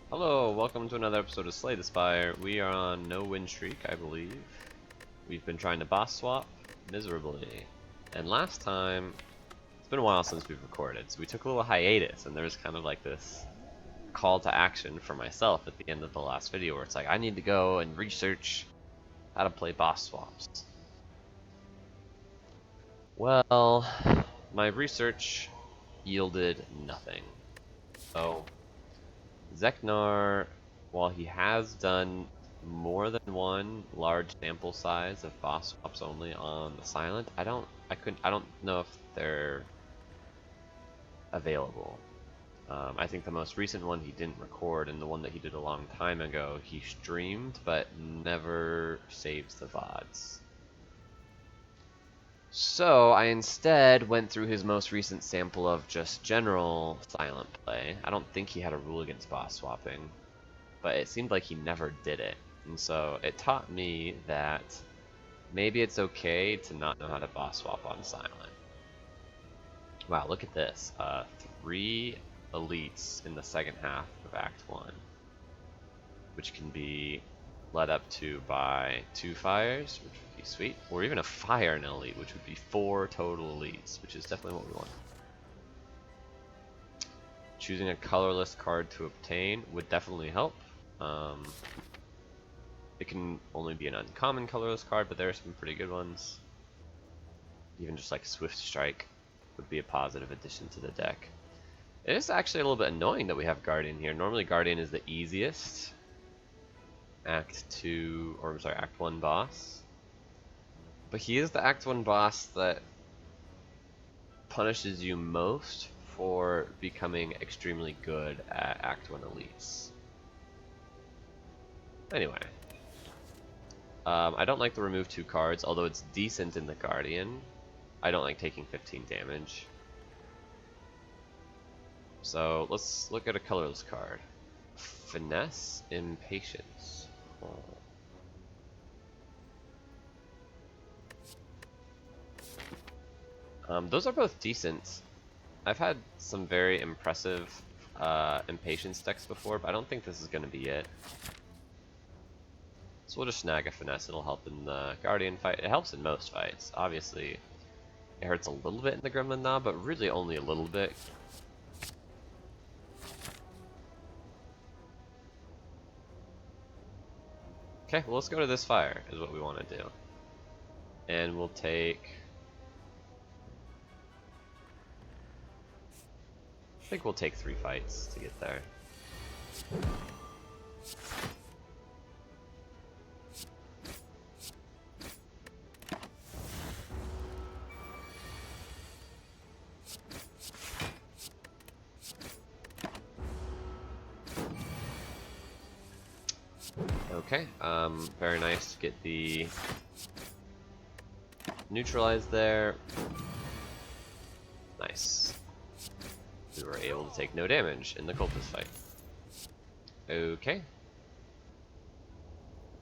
Hello, welcome to another episode of Slay the Spire. We are on no win streak, I believe. We've been trying to boss swap miserably. And last time, it's been a while since we've recorded, so we took a little hiatus, and there was kind of like this call to action for myself at the end of the last video where it's like, I need to go and research how to play boss swaps. Well, my research yielded nothing. So, Zeknar, while he has done more than one large sample size of boss swaps only on the silent, I don't know if they're available. I think the most recent one he didn't record, and the one that he did a long time ago he streamed but never saves the VODs. So I instead went through his most recent sample of just general silent play. I don't think he had a rule against boss swapping, but it seemed like he never did it. And so it taught me that maybe it's okay to not know how to boss swap on silent. Wow, look at this. 3 elites in the second half of Act 1, which can be led up to by 2 fires, which would be sweet, or even a fire and elite, which would be 4 total elites, which is definitely what we want. Choosing a colorless card to obtain would definitely help. It can only be an uncommon colorless card, but there are some pretty good ones. Even just like Swift Strike would be a positive addition to the deck. It is actually a little bit annoying that we have Guardian here. Normally Guardian is the easiest Act 1 boss. But he is the Act 1 boss that punishes you most for becoming extremely good at Act 1 elites. Anyway. I don't like the remove 2 cards, although it's decent in the Guardian. I don't like taking 15 damage. So let's look at a colorless card. Finesse, Impatience. Those are both decent. I've had some very impressive Impatience decks before, but I don't think this is going to be it. So we'll just snag a Finesse. It'll help in the Guardian fight. It helps in most fights. Obviously, it hurts a little bit in the Gremlin Knob, but really only a little bit. Okay, well let's go to this fire, is what we want to do. And we'll take... I think we'll take 3 fights to get there. Okay, very nice to get the neutralized there. Nice. We were able to take no damage in the cultist fight. Okay.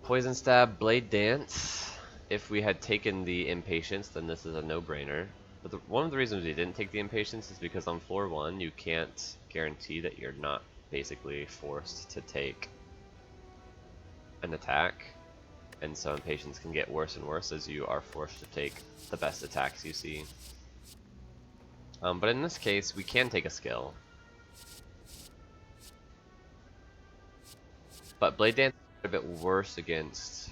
Poison Stab, Blade Dance. If we had taken the Impatience, then this is a no-brainer. But one of the reasons we didn't take the Impatience is because on floor 1, you can't guarantee that you're not basically forced to take an attack, and so Impatience can get worse and worse as you are forced to take the best attacks you see. But in this case, we can take a skill. But Blade Dance is a bit worse against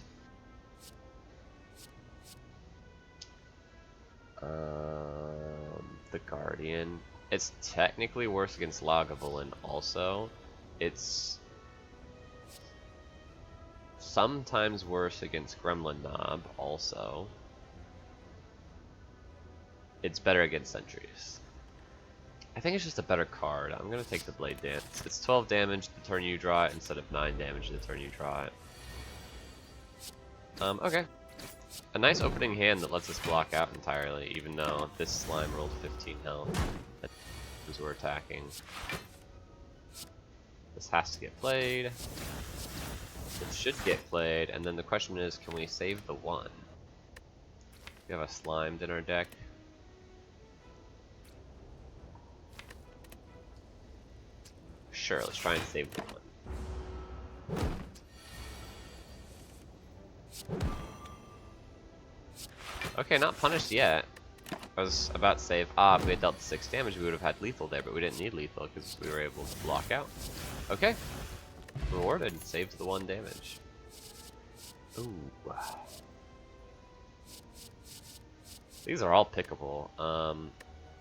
the Guardian. It's technically worse against Lagavulin also. It's sometimes worse against Gremlin Knob also. It's better against Sentries. I think it's just a better card. I'm gonna take the Blade Dance. It's 12 damage the turn you draw it instead of 9 damage the turn you draw it. Okay. A nice opening hand that lets us block out entirely, even though this slime rolled 15 health as we're attacking. This has to get played. It should get played, and then the question is, can we save the 1? We have a Slimed in our deck. Sure, let's try and save the 1. Okay, not punished yet. I was about to say, if we had dealt 6 damage, we would have had lethal there, but we didn't need lethal because we were able to block out. Okay. Rewarded. Saved the 1 damage. Ooh. These are all pickable,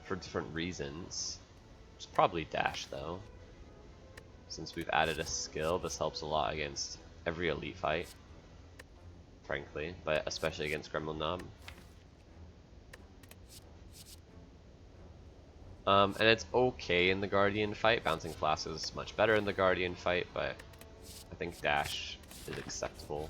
for different reasons. It's probably dash, though. Since we've added a skill, this helps a lot against every elite fight. Frankly, but especially against Gremlin Knob. And it's okay in the Guardian fight. Bouncing Flask is much better in the Guardian fight, but I think dash is acceptable.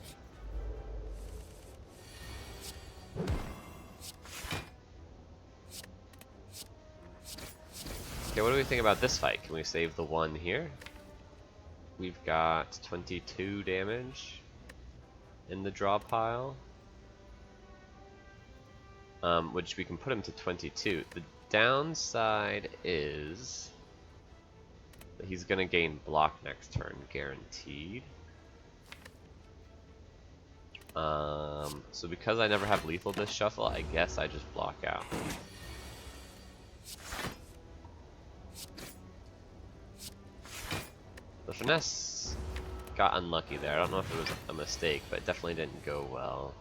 Okay, what do we think about this fight? Can we save the 1 here? We've got 22 damage in the draw pile, which we can put him to 22. The downside is that he's gonna gain block next turn, guaranteed. So because I never have lethal this shuffle, I guess I just block out. The finesse got unlucky there. I don't know if it was a mistake, but it definitely didn't go well.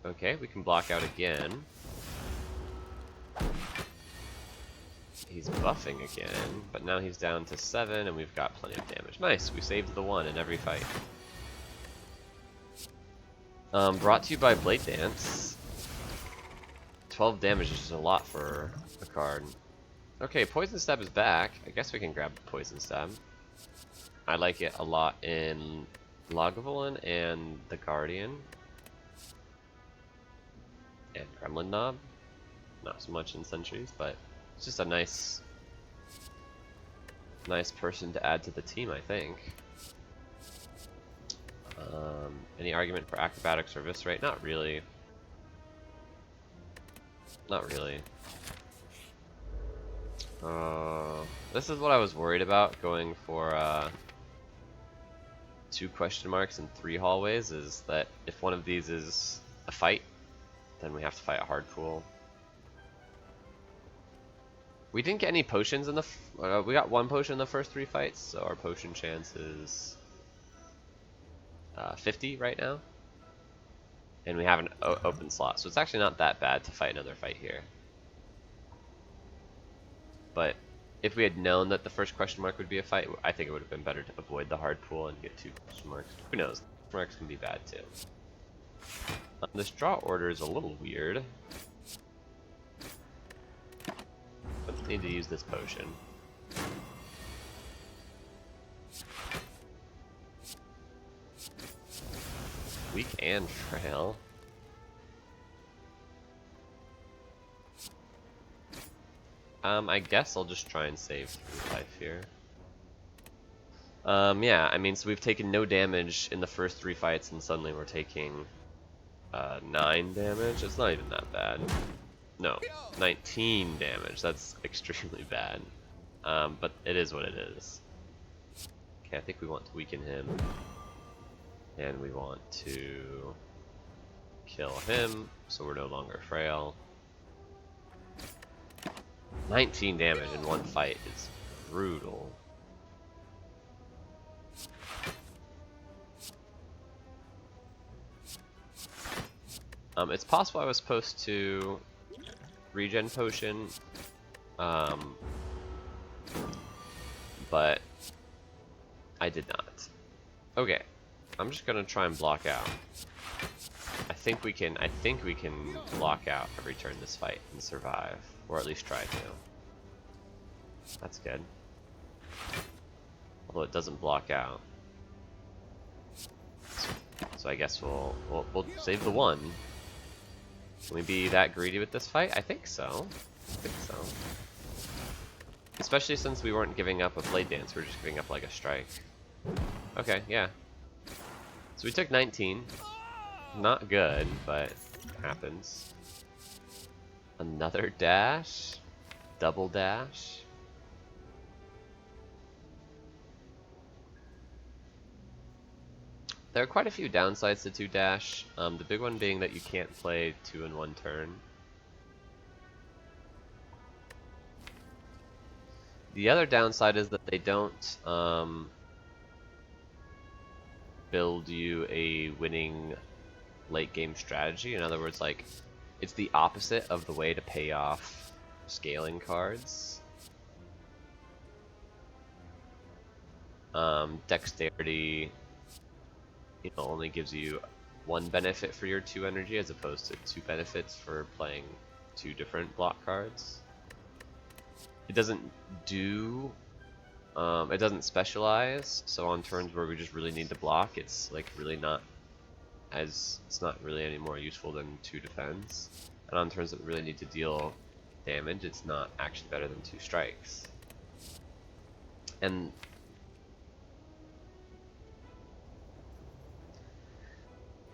Okay, we can block out again. He's buffing again, but now he's down to 7 and we've got plenty of damage. Nice, we saved the 1 in every fight. Brought to you by Blade Dance. 12 damage is just a lot for a card. Okay, Poison Stab is back. I guess we can grab Poison Stab. I like it a lot in Lagavulin and the Guardian. And Gremlin Knob. Not so much in Sentries, but it's just a nice person to add to the team, I think. Any argument for Acrobatics or Viscerate? Not really. Not really. This is what I was worried about going for 2 question marks and 3 hallways, is that if one of these is a fight, then we have to fight a hard pool. We didn't get any potions in the we got 1 potion in the first 3 fights, so our potion chance is 50 right now. And we have an open slot, so it's actually not that bad to fight another fight here. But if we had known that the first question mark would be a fight, I think it would have been better to avoid the hard pool and get 2 question marks. Who knows? Question marks can be bad too. This draw order is a little weird. But need to use this potion. Weak and frail. I guess I'll just try and save 3 life here. Yeah, I mean, so we've taken no damage in the first 3 fights, and suddenly we're taking 9 damage. It's not even that bad. No, 19 damage. That's extremely bad. But it is what it is. Okay, I think we want to weaken him. And we want to kill him, so we're no longer frail. 19 damage in 1 fight is brutal. It's possible I was supposed to regen potion, but I did not. Okay, I'm just gonna try and block out. I think we can block out every turn this fight and survive, or at least try to. That's good. Although it doesn't block out, so I guess we'll save the 1. Can we be that greedy with this fight? I think so. I think so. Especially since we weren't giving up a Blade Dance, we were just giving up like a strike. Okay, yeah. So we took 19. Not good, but happens. Another dash? Double dash? There are quite a few downsides to 2-dash. The big one being that you can't play 2 in 1 turn. The other downside is that they don't build you a winning late game strategy. In other words, like, it's the opposite of the way to pay off scaling cards. Dexterity, only gives you 1 benefit for your 2 energy as opposed to 2 benefits for playing 2 different block cards. It doesn't do, it doesn't specialize, so on turns where we just really need to block, it's like really not it's not really any more useful than 2 defense. And on turns that we really need to deal damage, it's not actually better than 2 strikes. And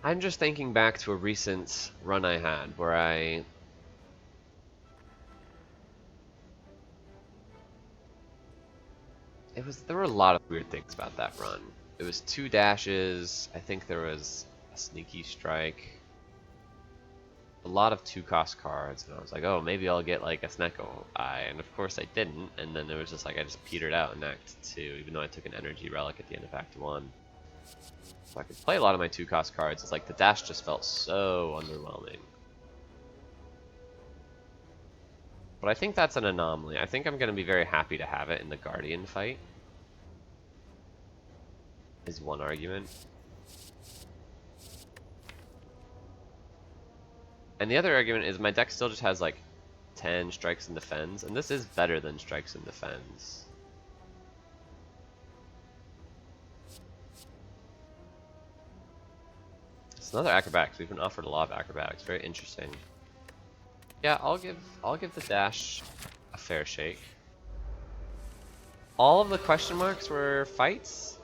I'm just thinking back to a recent run I had where there were a lot of weird things about that run. It was 2 dashes, I think there was a sneaky strike, a lot of 2-cost cards, and I was like, oh, maybe I'll get like a Snecko Eye, and of course I didn't, and then it was just like I just petered out in Act 2, even though I took an energy relic at the end of Act 1. So I could play a lot of my 2-cost cards. It's like the dash just felt so underwhelming. But I think that's an anomaly. I think I'm going to be very happy to have it in the Guardian fight, is one argument. And the other argument is my deck still just has like 10 strikes and defends, and this is better than strikes and defends. It's another acrobatics. We've been offered a lot of acrobatics. Very interesting. Yeah, I'll give the dash a fair shake. All of the question marks were fights?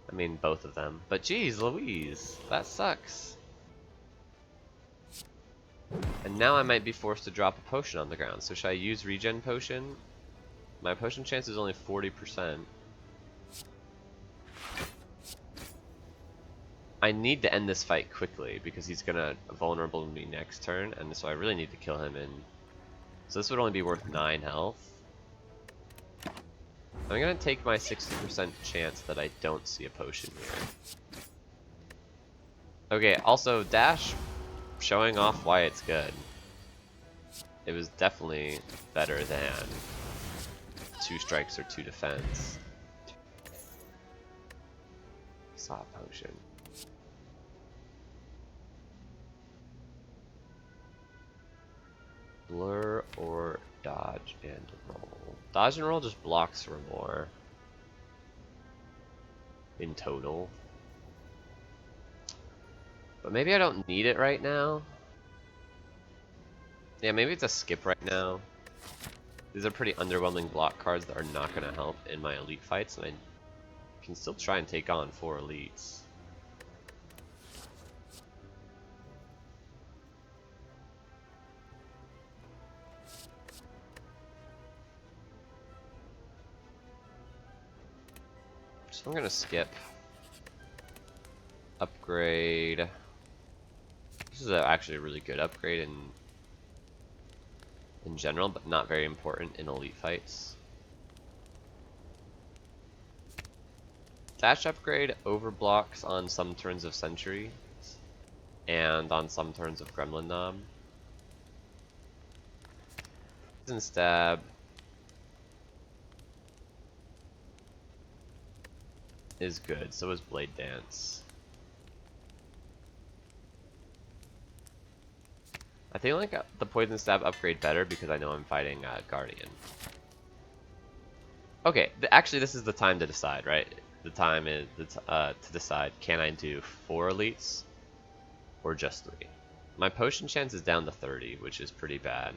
I mean, both of them. But geez, Louise, that sucks. And now I might be forced to drop a potion on the ground. So should I use regen potion? My potion chance is only 40%. I need to end this fight quickly because he's gonna vulnerable me next turn, and so I really need to kill him in. So this would only be worth 9 health. I'm gonna take my 60% chance that I don't see a potion here. Okay, also dash showing off why it's good. It was definitely better than 2 strikes or 2 defense. Saw a potion. Blur or dodge and roll. Dodge and roll just blocks for more in total. But maybe I don't need it right now. Yeah, maybe it's a skip right now. These are pretty underwhelming block cards that are not going to help in my elite fights, and I can still try and take on 4 elites. So I'm gonna skip. Upgrade. This is actually a really good upgrade in general, but not very important in elite fights. Dash upgrade overblocks on some turns of Sentry and on some turns of Gremlin Knob. Poison Stab is good, so is Blade Dance. I think I like the Poison Stab upgrade better because I know I'm fighting Guardian. Okay, actually this is the time to decide, right? The time is to decide, can I do 4 elites or just 3? My potion chance is down to 30, which is pretty bad.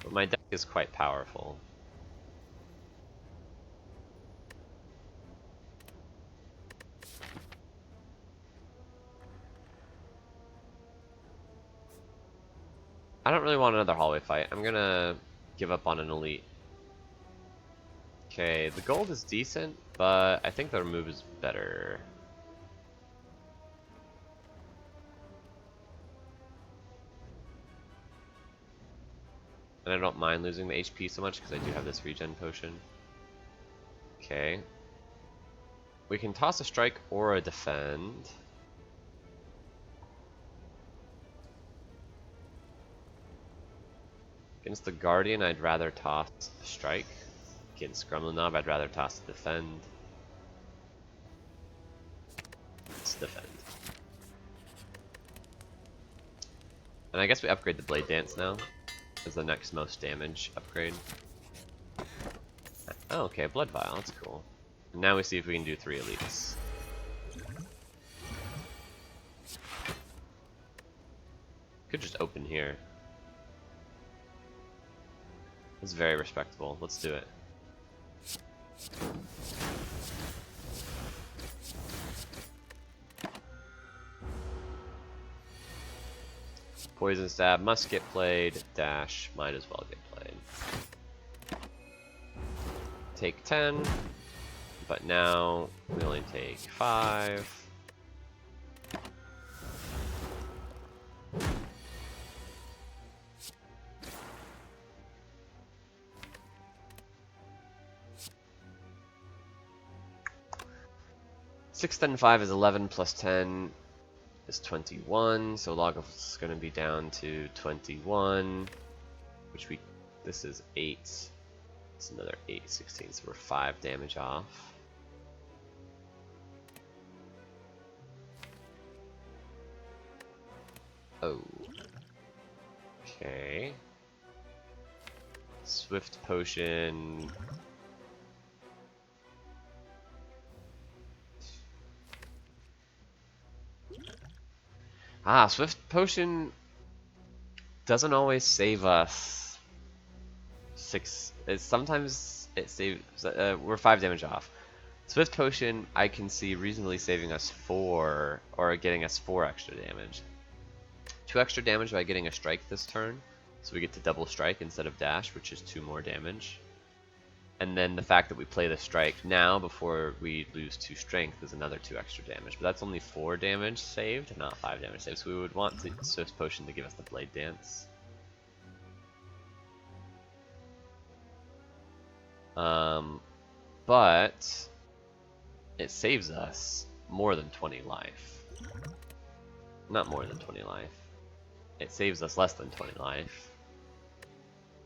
But my deck is quite powerful. I don't really want another hallway fight. I'm gonna give up on an elite. Okay, the gold is decent, but I think the remove is better. And I don't mind losing the HP so much because I do have this regen potion. Okay. We can toss a strike or a defend. Against the Guardian, I'd rather toss a strike. Against Gremlin, I'd rather toss a defend. Let's defend. And I guess we upgrade the Blade Dance now as the next most damage upgrade. Oh, okay, Blood Vial, that's cool. And now we see if we can do 3 elites. Could just open here. It's very respectable. Let's do it. Poison Stab must get played. Dash might as well get played. Take 10, but now we only take 5. Six, 10, 5 is 11 plus 10 is 21, so log is going to be down to 21, which this is 8, it's another 8, 16, so we're 5 damage off. Oh. Okay. Swift Potion. Ah, Swift Potion doesn't always save us 6. Sometimes it saves. We're 5 damage off. Swift Potion, I can see reasonably saving us 4, or getting us 4 extra damage. 2 extra damage by getting a strike this turn, so we get to double strike instead of dash, which is 2 more damage. And then the fact that we play the strike now before we lose 2 strength is another 2 extra damage. But that's only 4 damage saved, not 5 damage saved. So we would want the Swift Potion to give us the Blade Dance. But it saves us more than 20 life. Not more than 20 life. It saves us less than 20 life.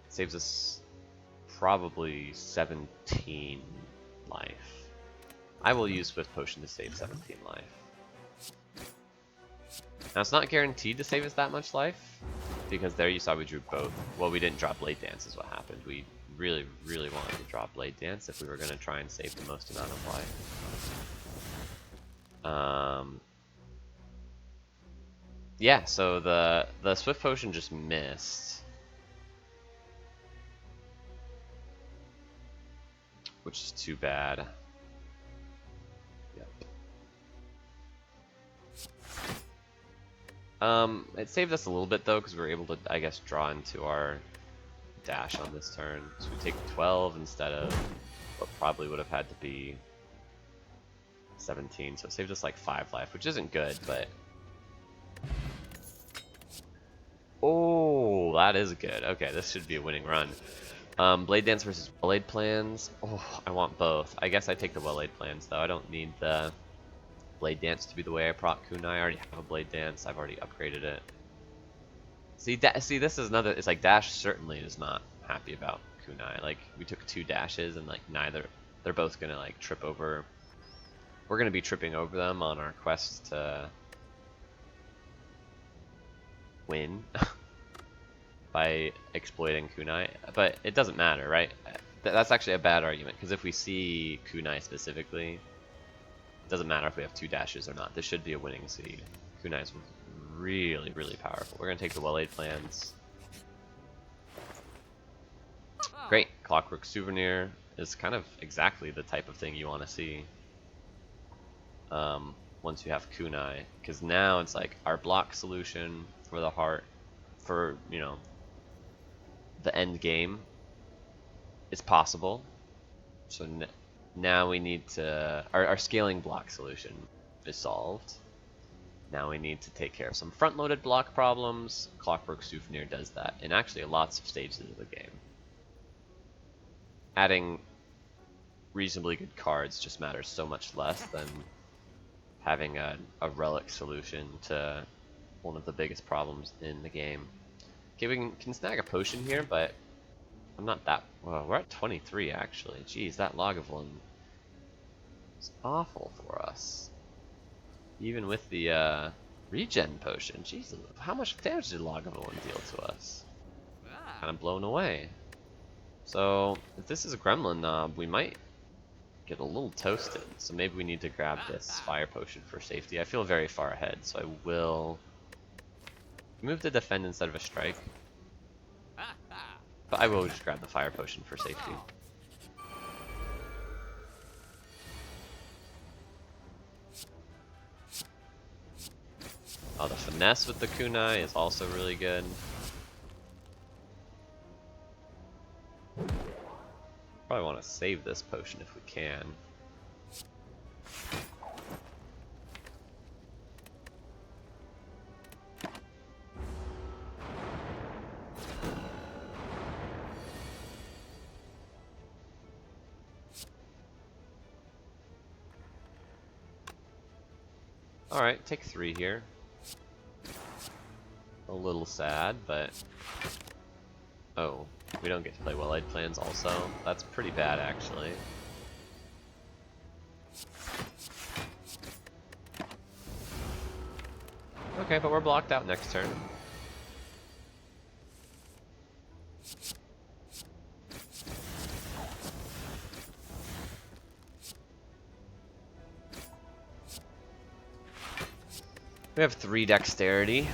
It saves us probably 17 life. I will use Swift Potion to save 17 life. Now it's not guaranteed to save us that much life, because there you saw we drew both. Well, we didn't draw Blade Dance is what happened. We really, really wanted to draw Blade Dance if we were going to try and save the most amount of life. Yeah, so the Swift Potion just missed, which is too bad. Yep. It saved us a little bit though, because we were able to, I guess, draw into our dash on this turn. So we take 12 instead of what probably would have had to be 17. So it saved us like 5 life, which isn't good, but oh, that is good. Okay, this should be a winning run. Blade Dance versus Well-Laid Plans. Oh, I want both. I guess I take the Well-Laid Plans though. I don't need the Blade Dance to be the way I proc Kunai. I already have a Blade Dance. I've already upgraded it. See, this is another. It's like Dash certainly is not happy about Kunai. Like we took 2 dashes and like neither. They're both gonna like trip over. We're gonna be tripping over them on our quest to win by exploiting Kunai, but it doesn't matter, right? That's actually a bad argument, because if we see Kunai specifically, it doesn't matter if we have 2 dashes or not. This should be a winning seed. Kunai is really, really powerful. We're going to take the Well-Laid Plans. Great. Clockwork Souvenir is kind of exactly the type of thing you want to see once you have Kunai, because now it's like our block solution for the heart, for, you know, the end game is possible. So now we need to... Our scaling block solution is solved. Now we need to take care of some front-loaded block problems. Clockwork Souvenir does that in actually lots of stages of the game. Adding reasonably good cards just matters so much less than having a relic solution to one of the biggest problems in the game. Okay, we can snag a potion here, but I'm not that... Well, we're at 23 actually. Jeez, that Lagavulin is awful for us. Even with the regen potion. Jeez, how much damage did Lagavulin deal to us? Kind of blown away. So, if this is a gremlin knob, we might get a little toasted. So maybe we need to grab this fire potion for safety. I feel very far ahead, so I will move to defend instead of a strike. But I will just grab the fire potion for safety. Oh, the finesse with the kunai is also really good. Probably want to save this potion if we can. Alright, take 3 here. A little sad, but... Oh, we don't get to play Well-Eyed Plans also. That's pretty bad, actually. Okay, but we're blocked out next turn. We have 3 dexterity.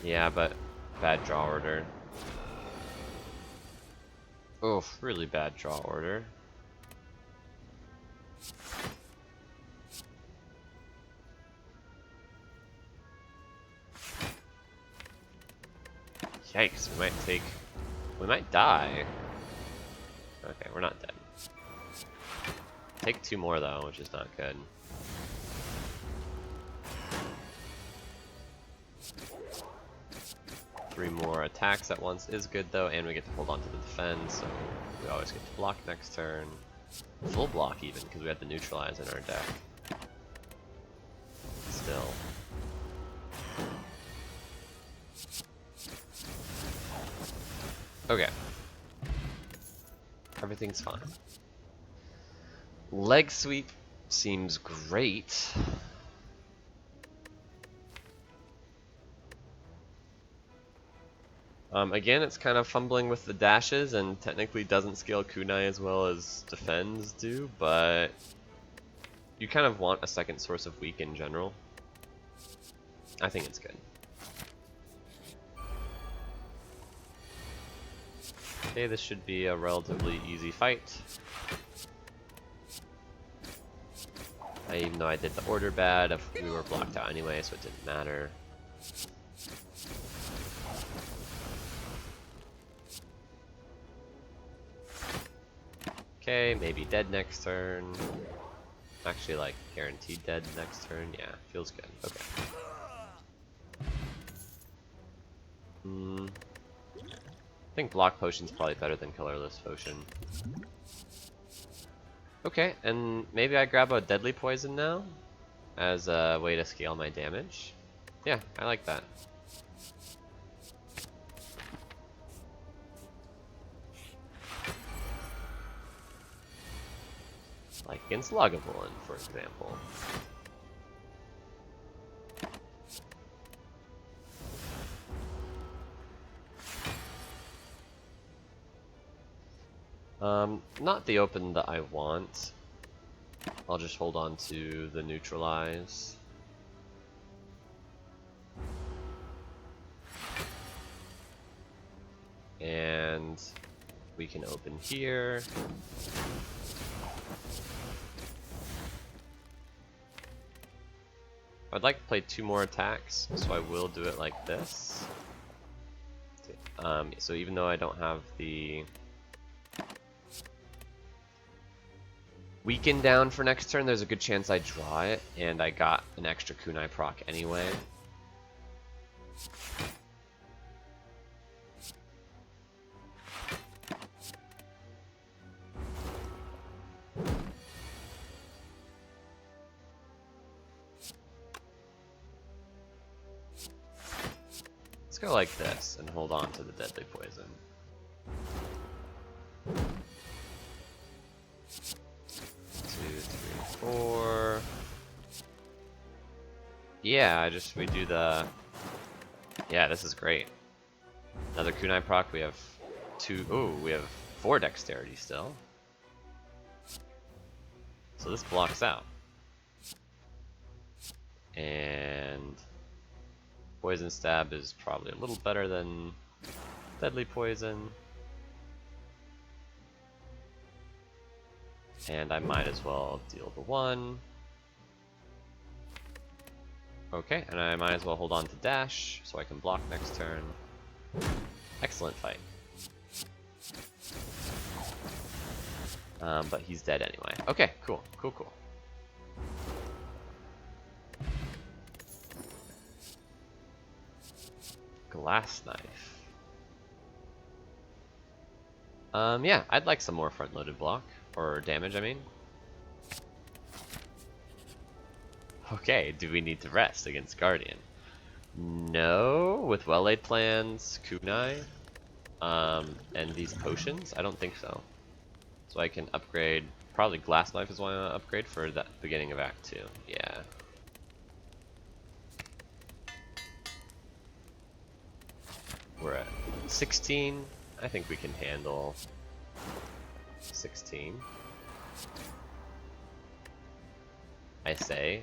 Yeah, but bad draw order. Oof, really bad draw order. Yikes, we might die. Okay, we're not dead. Take 2 more though, which is not good. Three more attacks at once is good though, and we get to hold on to the defense, so we always get to block next turn. Full block even, because we had the neutralize in our deck. Still. Okay. Everything's fine. Leg sweep seems great. Again, it's kind of fumbling with the dashes and technically doesn't scale kunai as well as defends do, but you kind of want a second source of weak in general. I think it's good. Okay, this should be a relatively easy fight. Even though I did the order bad, we were blocked out anyway, so it didn't matter. Okay, maybe dead next turn. Actually, like, guaranteed dead next turn. Yeah, feels good. Okay. I think block potion's probably better than colorless potion. Okay, and maybe I grab a deadly poison now as a way to scale my damage. Yeah, I like that. Like against Lagavulin, for example. Not the open that I want. I'll just hold on to the neutralize. And we can open here. I'd like to play 2 more attacks, so I will do it like this. So even though I don't have the weaken down for next turn, there's a good chance I draw it, and I got an extra kunai proc anyway. Let's go like this and hold on to the deadly poison. 4. Yeah, we do the... Yeah, this is great. Another kunai proc, we have 2... Ooh, we have 4 dexterity still. So this blocks out. And... Poison stab is probably a little better than deadly poison. And I might as well deal the 1. Okay, and I might as well hold on to dash so I can block next turn. Excellent fight. But he's dead anyway. Okay, cool, cool, cool. Glass knife. Yeah, I'd like some more front-loaded block. Or damage, I mean. Okay, do we need to rest against Guardian? No, with well-laid plans, kunai, and these potions, I don't think so. So I can upgrade, probably glass knife is what I want to upgrade for the beginning of Act 2, yeah. We're at 16, I think we can handle 16. I say.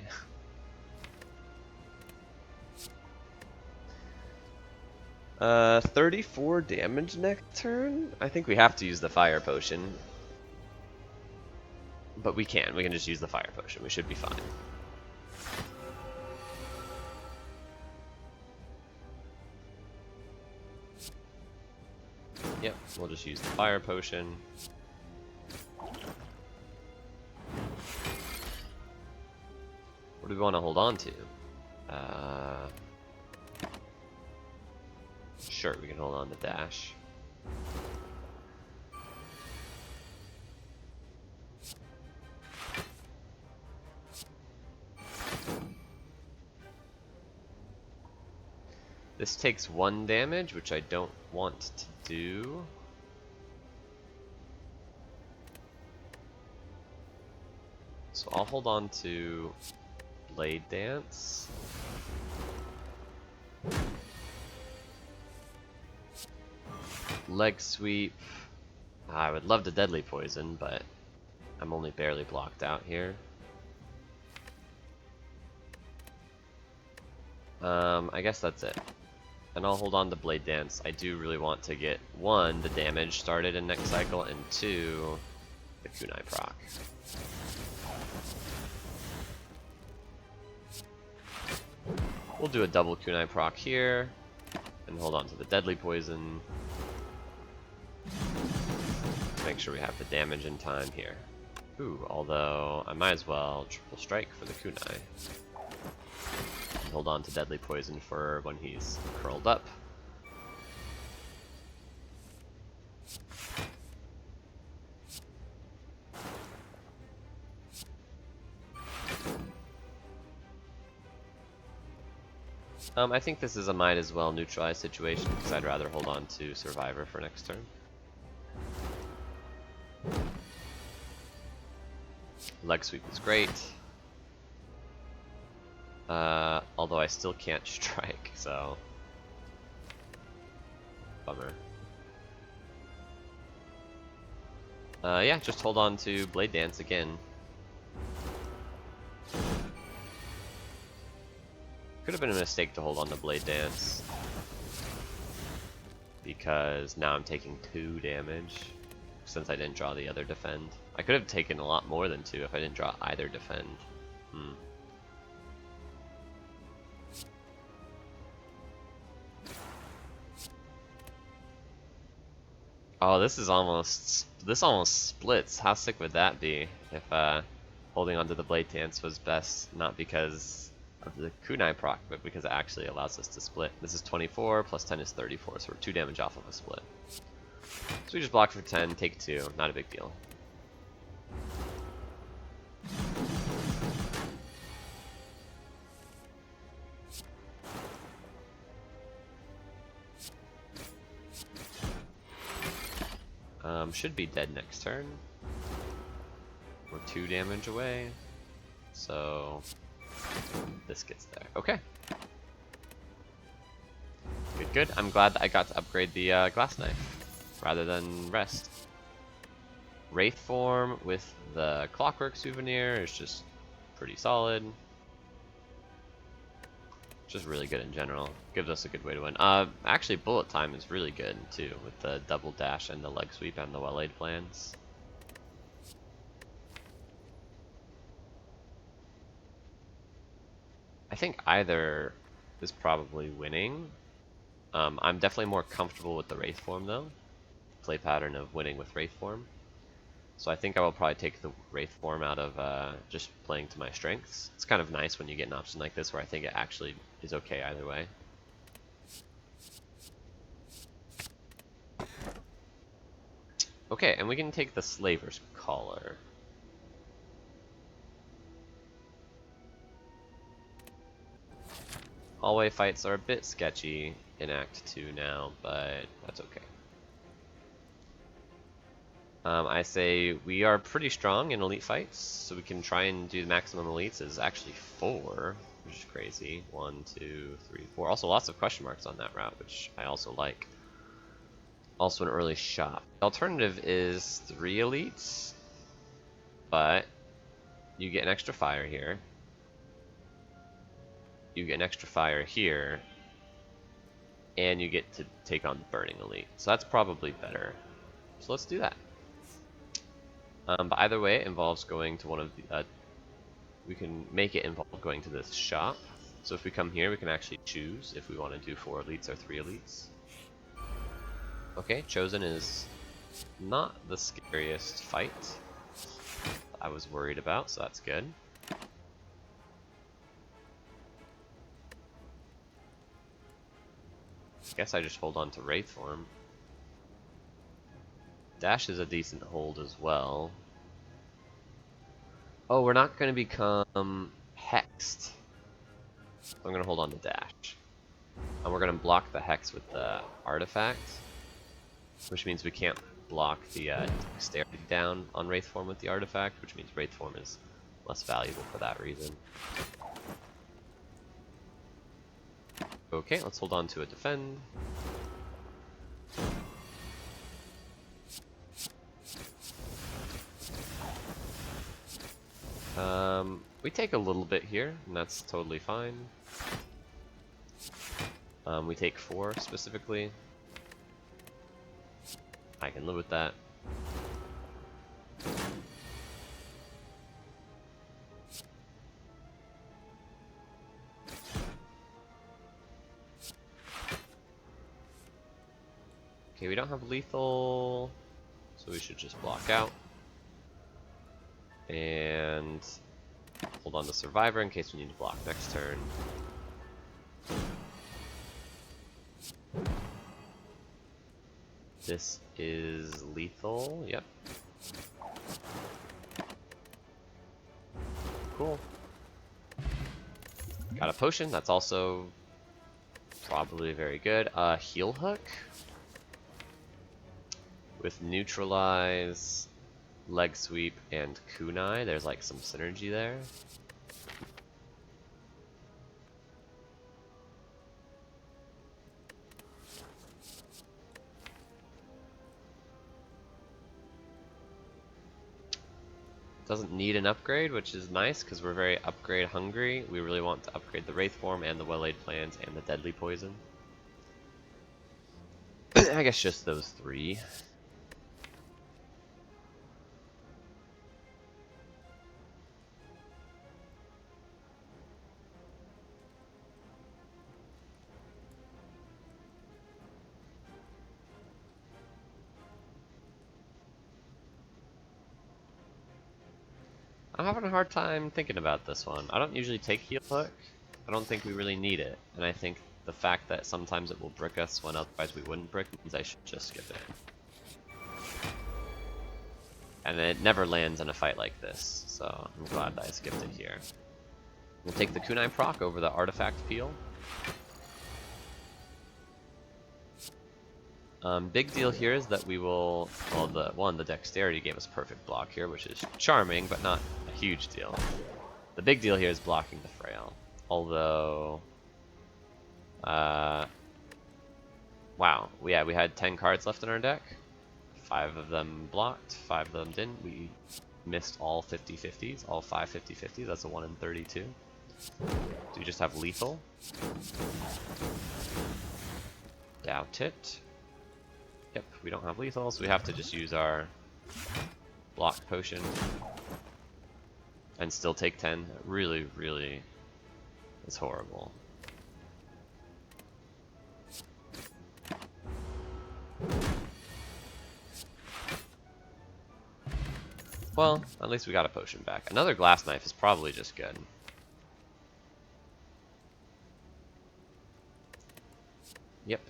34 damage next turn? I think we have to use the fire potion. But we can just use the fire potion, we should be fine. Yep, we'll just use the fire potion. What do we want to hold on to? Sure, we can hold on to dash. This takes 1 damage, which I don't want to do. So I'll hold on to Blade Dance. Leg Sweep. I would love to Deadly Poison, but I'm only barely blocked out here. I guess that's it. And I'll hold on to Blade Dance. I do really want to get 1, the damage started in next cycle, and 2, the kunai proc. We'll do a double kunai proc here, and hold on to the deadly poison. Make sure we have the damage in time here. Ooh, although I might as well triple strike for the kunai. Hold on to deadly poison for when he's curled up. I think this is a might as well neutralize situation because I'd rather hold on to Survivor for next turn. Leg sweep is great. Although I still can't strike, so bummer. Yeah, just hold on to Blade Dance again. Could have been a mistake to hold on to Blade Dance, because now I'm taking 2 damage since I didn't draw the other defend. I could have taken a lot more than 2 if I didn't draw either defend. Oh, this almost splits. How sick would that be if holding onto the blade dance was best, not because of the kunai proc, but because it actually allows us to split. This is 24 plus 10 is 34, so we're 2 damage off of a split. So we just block for 10, take 2, not a big deal. Should be dead next turn. We're 2 damage away, so this gets there. Okay. Good, good. I'm glad that I got to upgrade the glass knife rather than rest. Wraith form with the clockwork souvenir is just pretty solid. Just really good in general. Gives us a good way to win. Actually, bullet time is really good too, with the double dash and the leg sweep and the well-laid plans. I think either is probably winning. I'm definitely more comfortable with the Wraith form though. Play pattern of winning with Wraith form. So I think I will probably take the Wraith form out of just playing to my strengths. It's kind of nice when you get an option like this where I think it actually is okay either way. Okay, and we can take the Slaver's Collar. Hallway fights are a bit sketchy in Act 2 now, but that's okay. I say we are pretty strong in elite fights, so we can try and do the maximum elites is actually 4, which is crazy. 1, 2, 3, 4. Also lots of question marks on that route, which I also like. Also an early shot. The alternative is 3 elites, but you get an extra fire here. You get an extra fire here, and you get to take on Burning Elite. So that's probably better. So let's do that. But either way, it involves going to one of the... we can make it involve going to this shop. So if we come here, we can actually choose if we want to do 4 elites or 3 elites. Okay, Chosen is not the scariest fight I was worried about, so that's good. Guess I just hold on to Wraith form. Dash is a decent hold as well. Oh, we're not going to become hexed. So I'm going to hold on to Dash. And we're going to block the hex with the artifact, which means we can't block the dexterity down on Wraith form with the artifact, which means Wraith form is less valuable for that reason. Okay, let's hold on to a defend. We take a little bit here, and that's totally fine. We take 4 specifically. I can live with that. Okay, we don't have lethal, so we should just block out. And hold on to Survivor in case we need to block next turn. This is lethal, yep. Cool. Got a potion, that's also probably very good. Heal hook with neutralize, leg sweep, and kunai. There's like some synergy there. Doesn't need an upgrade, which is nice because we're very upgrade hungry. We really want to upgrade the Wraith form and the well-laid plans and the deadly poison. I guess just those 3. I'm having a hard time thinking about this one. I don't usually take heal hook. I don't think we really need it. And I think the fact that sometimes it will brick us when otherwise we wouldn't brick means I should just skip it. And it never lands in a fight like this, so I'm glad that I skipped it here. We'll take the kunai proc over the artifact peel. Big deal here is that we will, well, the dexterity gave us perfect block here, which is charming, but not a huge deal. The big deal here is blocking the frail. Although, wow, yeah, we had 10 cards left in our deck. 5 of them blocked, 5 of them didn't. We missed all 50-50s, all 5 50-50s. That's a 1 in 32. Do we just have lethal? Doubt it. Yep, we don't have lethal, so we have to just use our block potion and still take 10. That really, really is horrible. Well, at least we got a potion back. Another glass knife is probably just good. Yep.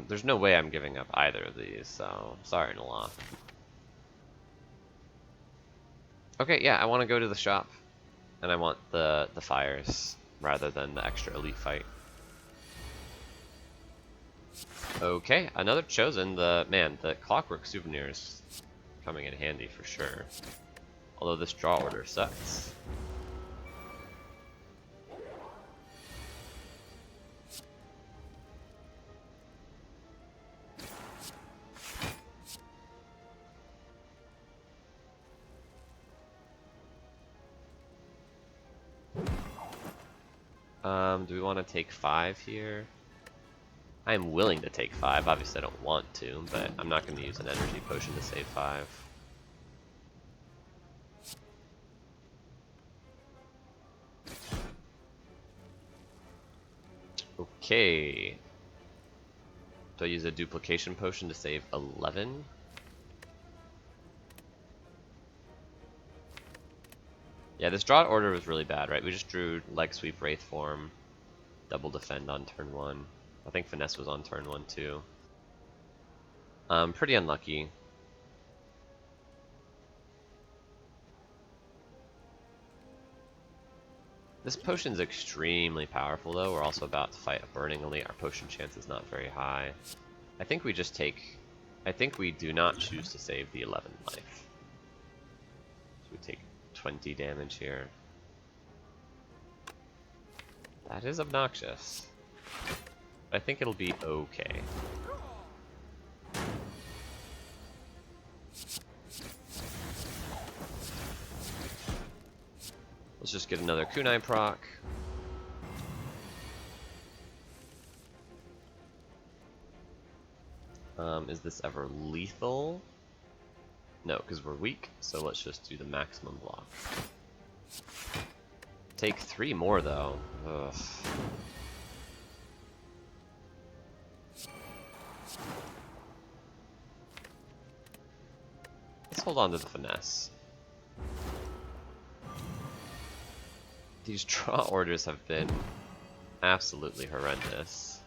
There's no way I'm giving up either of these, so sorry, Nala. Okay, yeah, I want to go to the shop, and I want the fires rather than the extra elite fight. Okay, another chosen. The clockwork souvenirs coming in handy for sure. Although this draw order sucks. Do we want to take 5 here? I am willing to take 5. Obviously, I don't want to, but I'm not going to use an energy potion to save 5. Okay. Do I use a duplication potion to save 11? Yeah, this draw order was really bad, right? We just drew leg sweep, wraith form, double defend on turn 1. I think finesse was on turn 1 too. Pretty unlucky. This potion's extremely powerful though. We're also about to fight a burning elite. Our potion chance is not very high. I think we just take... I think we do not choose to save the 11 life. So we take 20 damage here. That is obnoxious. But I think it'll be okay. Let's just get another kunai proc. Is this ever lethal? No, because we're weak, so let's just do the maximum block. Take 3 more though. Ugh. Let's hold on to the finesse. These draw orders have been absolutely horrendous.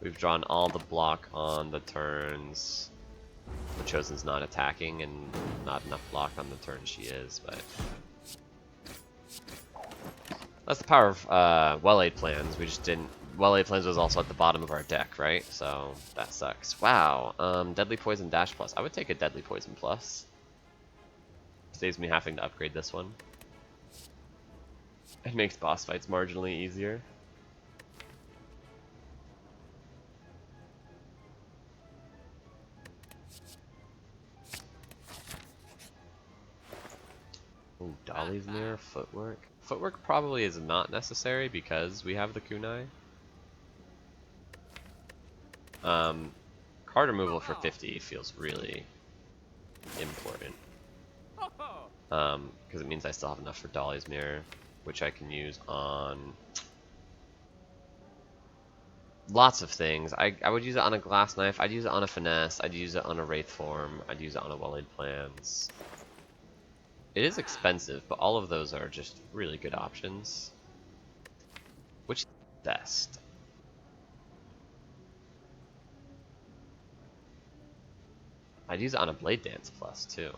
We've drawn all the block on the turns. The Chosen's not attacking and not enough block on the turn she is, but... That's the power of well-laid plans. We just didn't... Well-laid plans was also at the bottom of our deck, right? So, that sucks. Wow, Deadly Poison Dash Plus. I would take a Deadly Poison Plus. Saves me having to upgrade this one. It makes boss fights marginally easier. Ooh, Dolly's Mirror, Footwork. Footwork probably is not necessary because we have the kunai. Card removal for 50 feels really important. Because it means I still have enough for Dolly's Mirror, which I can use on... Lots of things. I would use it on a glass knife. I'd use it on a finesse. I'd use it on a wraith form. I'd use it on a well-laid plans. It is expensive, but all of those are just really good options. Which is best? I'd use it on a blade dance plus too.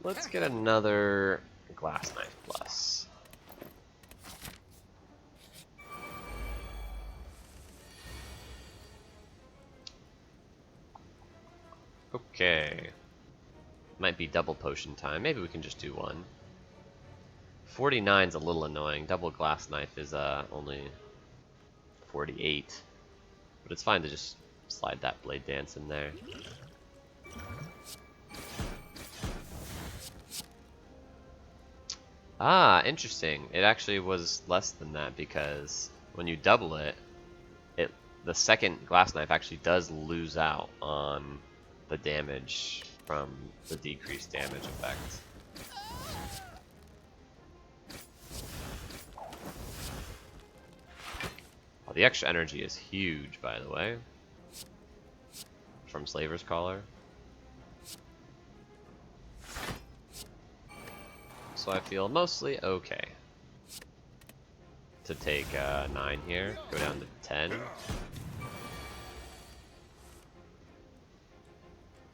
Let's get another glass knife plus. Okay. Might be double potion time. Maybe we can just do one. 49's a little annoying. Double glass knife is only 48. But it's fine to just slide that blade dance in there. Ah, interesting. It actually was less than that because when you double it, the second glass knife actually does lose out on the damage from the decreased damage effect. Well, the extra energy is huge, by the way, from Slaver's Collar. So I feel mostly okay to take 9 here, go down to 10.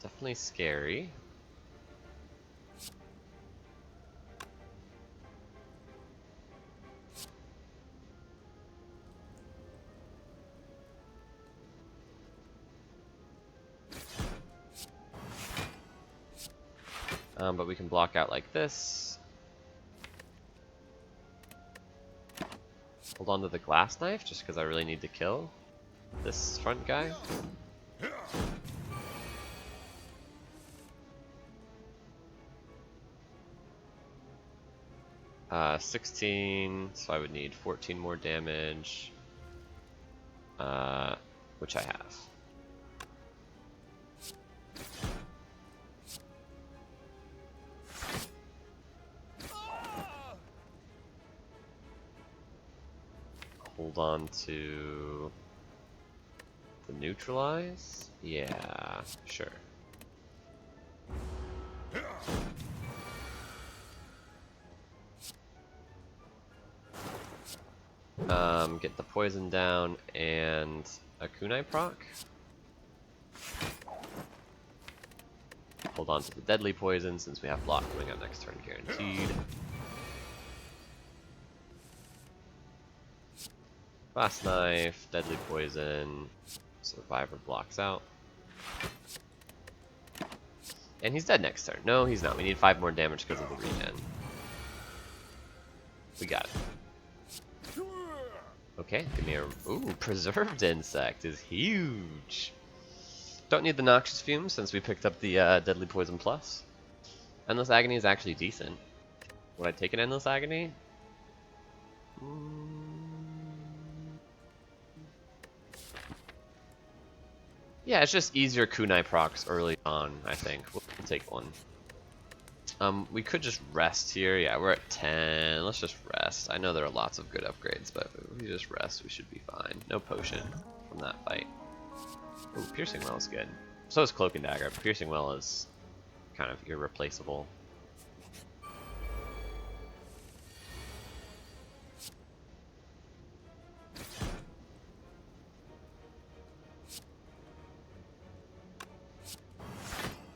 Definitely scary. But we can block out like this. Hold on to the glass knife just because I really need to kill this front guy. 16, so I would need 14 more damage, which I have. Hold on to the neutralize? Yeah, sure. Get the poison down and a kunai proc. Hold on to the deadly poison since we have block coming up next turn guaranteed. Glass knife, deadly poison, survivor blocks out. And he's dead next turn. No, he's not. We need 5 more damage because of the regen. We got it. Okay, give me a... Ooh, Preserved Insect is huge. Don't need the Noxious Fume since we picked up the Deadly Poison Plus. Endless Agony is actually decent. Would I take an Endless Agony? Yeah, it's just easier kunai procs early on, I think. We'll take one. We could just rest here. Yeah, we're at 10. Let's just rest. I know there are lots of good upgrades, but if we just rest, we should be fine. No potion from that fight. Ooh, Piercing Well is good. So is Cloak and Dagger. Piercing Well is kind of irreplaceable.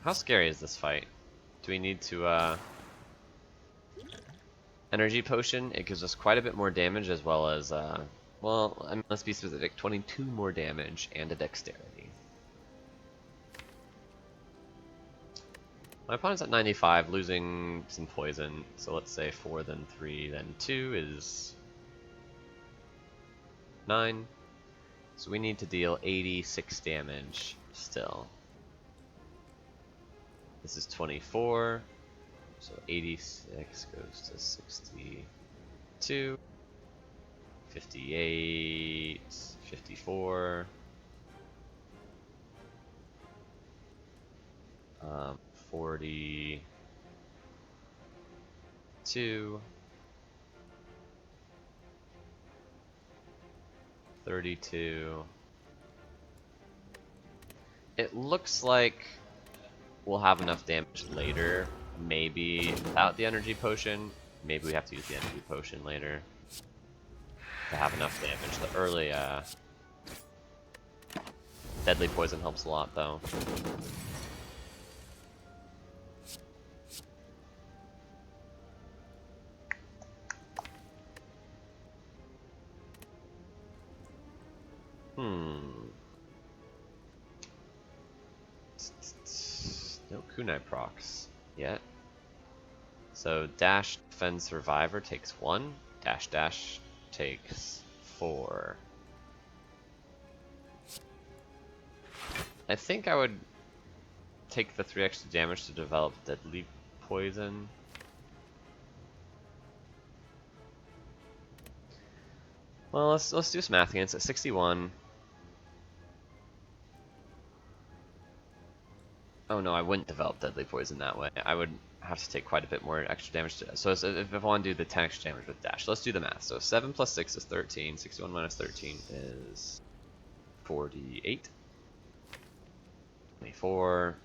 How scary is this fight? Do we need to, Energy Potion? It gives us quite a bit more damage as well as, well, I mean, let's be specific, 22 more damage and a Dexterity. My opponent's at 95, losing some poison, so let's say 4, then 3, then 2 is 9. So we need to deal 86 damage still. This is 24. So 86 goes to 62, 58, 54, 42, 32. It looks like we'll have enough damage later, maybe without the energy potion. Maybe we have to use the energy potion later to have enough damage. The early deadly poison helps a lot though. No kunai procs yet. So dash defend survivor takes 1, dash dash takes 4. I think I would take the 3 extra damage to develop deadly poison. Well, let's do some math again. It's at 61. Oh no, I wouldn't develop deadly poison that way. I would have to take quite a bit more extra damage to, so if I want to do the 10 extra damage with dash, let's do the math. So 7 plus 6 is 13, 61 minus 13 is 48, 24.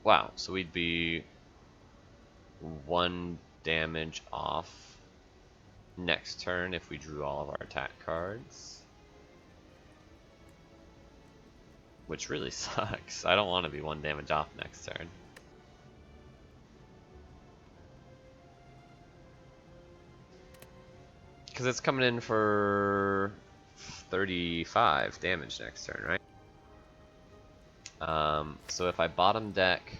Wow, so we'd be 1 damage off next turn if we drew all of our attack cards. Which really sucks. I don't want to be 1 damage off next turn. Because it's coming in for 35 damage next turn, right? So if I bottom deck,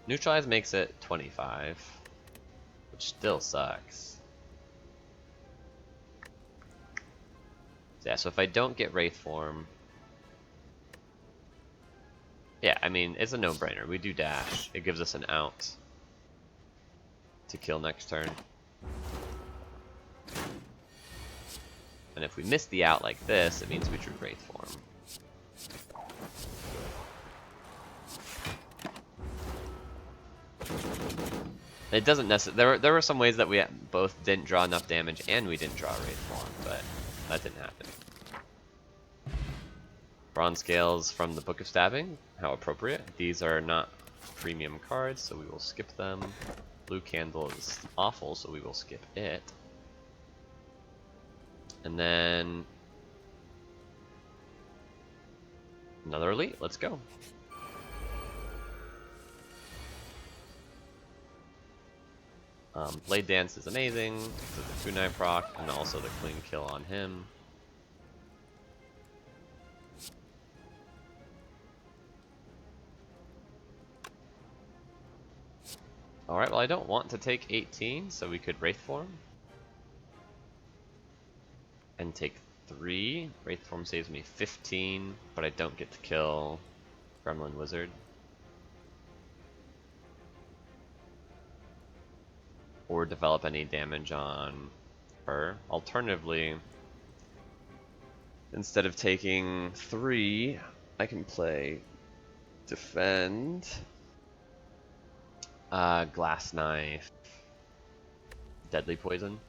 neutralize makes it 25, which still sucks. Yeah, so if I don't get Wraith Form, yeah, I mean, it's a no-brainer. We do dash. It gives us an out to kill next turn. And if we miss the out like this, it means we drew Wraith Form. It doesn't necessarily. There were some ways that we both didn't draw enough damage and we didn't draw Wraith Form, but that didn't happen. Bronze Scales from the Book of Stabbing. How appropriate. These are not premium cards, so we will skip them. Blue Candle is awful, so we will skip it. And then another elite. Let's go. Blade Dance is amazing. So the kunai proc and also the clean kill on him. Alright, well I don't want to take 18, so we could Wraith Form. And take 3. Wraith Form saves me 15, but I don't get to kill Gremlin Wizard. Or develop any damage on her. Alternatively, instead of taking 3, I can play Defend, Glass Knife, Deadly Poison.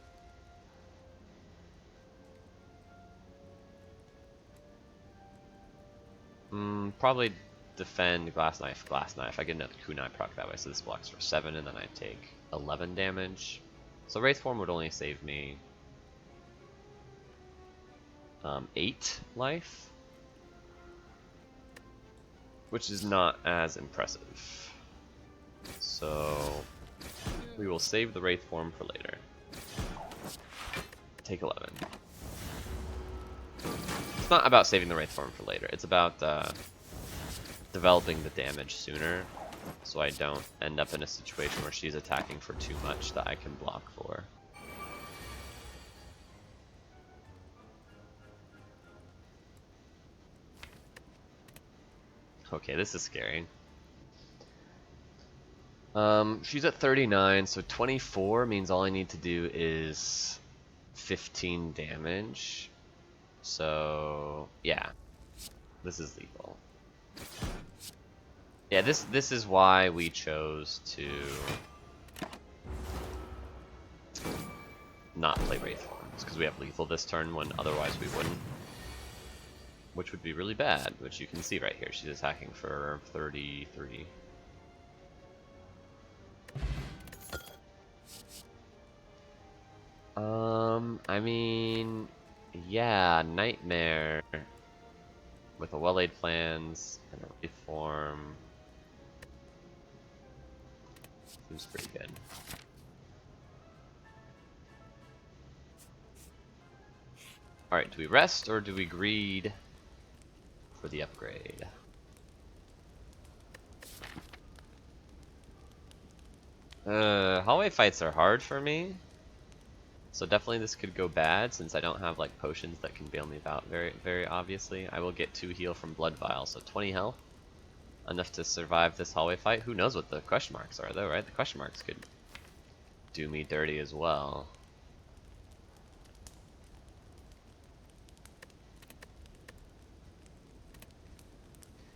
Probably Defend, Glass Knife, Glass Knife. I get another kunai proc that way, so this blocks for 7, and then I take 11 damage. So Wraith Form would only save me 8 life, which is not as impressive. So we will save the Wraith Form for later. Take 11. It's not about saving the Wraith Form for later. It's about developing the damage sooner, so I don't end up in a situation where she's attacking for too much that I can block for. Okay, this is scary. She's at 39, so 24 means all I need to do is 15 damage. So, yeah. This is lethal. Yeah, this is why we chose to not play Wraith Forms, because we have lethal this turn when otherwise we wouldn't. Which would be really bad, which you can see right here. She's attacking for 33. I mean, yeah, Nightmare with a well-laid plans and a Wraith Form seems pretty good. Alright, do we rest or do we greed for the upgrade? Hallway fights are hard for me. So definitely this could go bad since I don't have like potions that can bail me out very obviously. I will get 2 heal from Blood Vial, so 20 health. Enough to survive this hallway fight. Who knows what the question marks are though, right? The question marks could do me dirty as well.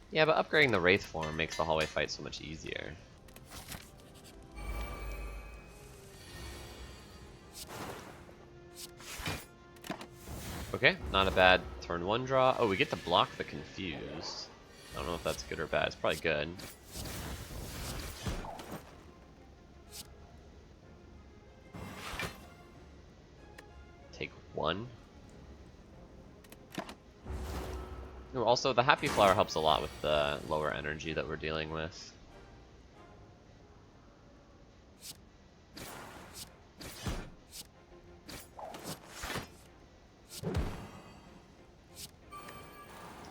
Yeah, but upgrading the Wraith form makes the hallway fight so much easier. Okay, not a bad turn 1 draw. Oh, we get to block the Confused. I don't know if that's good or bad. It's probably good. Take 1. Ooh, also, the Happy Flower helps a lot with the lower energy that we're dealing with.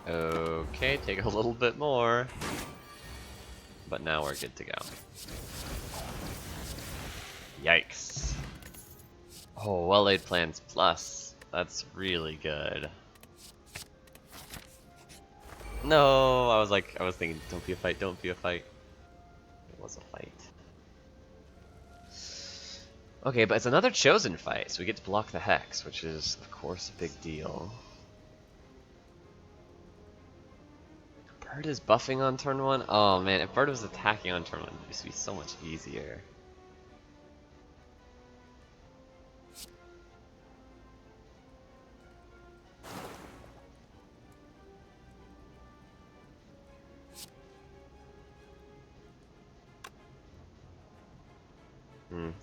Okay, take a little bit more. But now we're good to go. Yikes. Oh, well-laid plans plus. That's really good. No, I was thinking, don't be a fight, don't be a fight. It was a fight. Okay, but it's another chosen fight, so we get to block the Hex, which is, of course, a big deal. Bird is buffing on turn 1? Oh man, if Bird was attacking on turn 1, it used to be so much easier.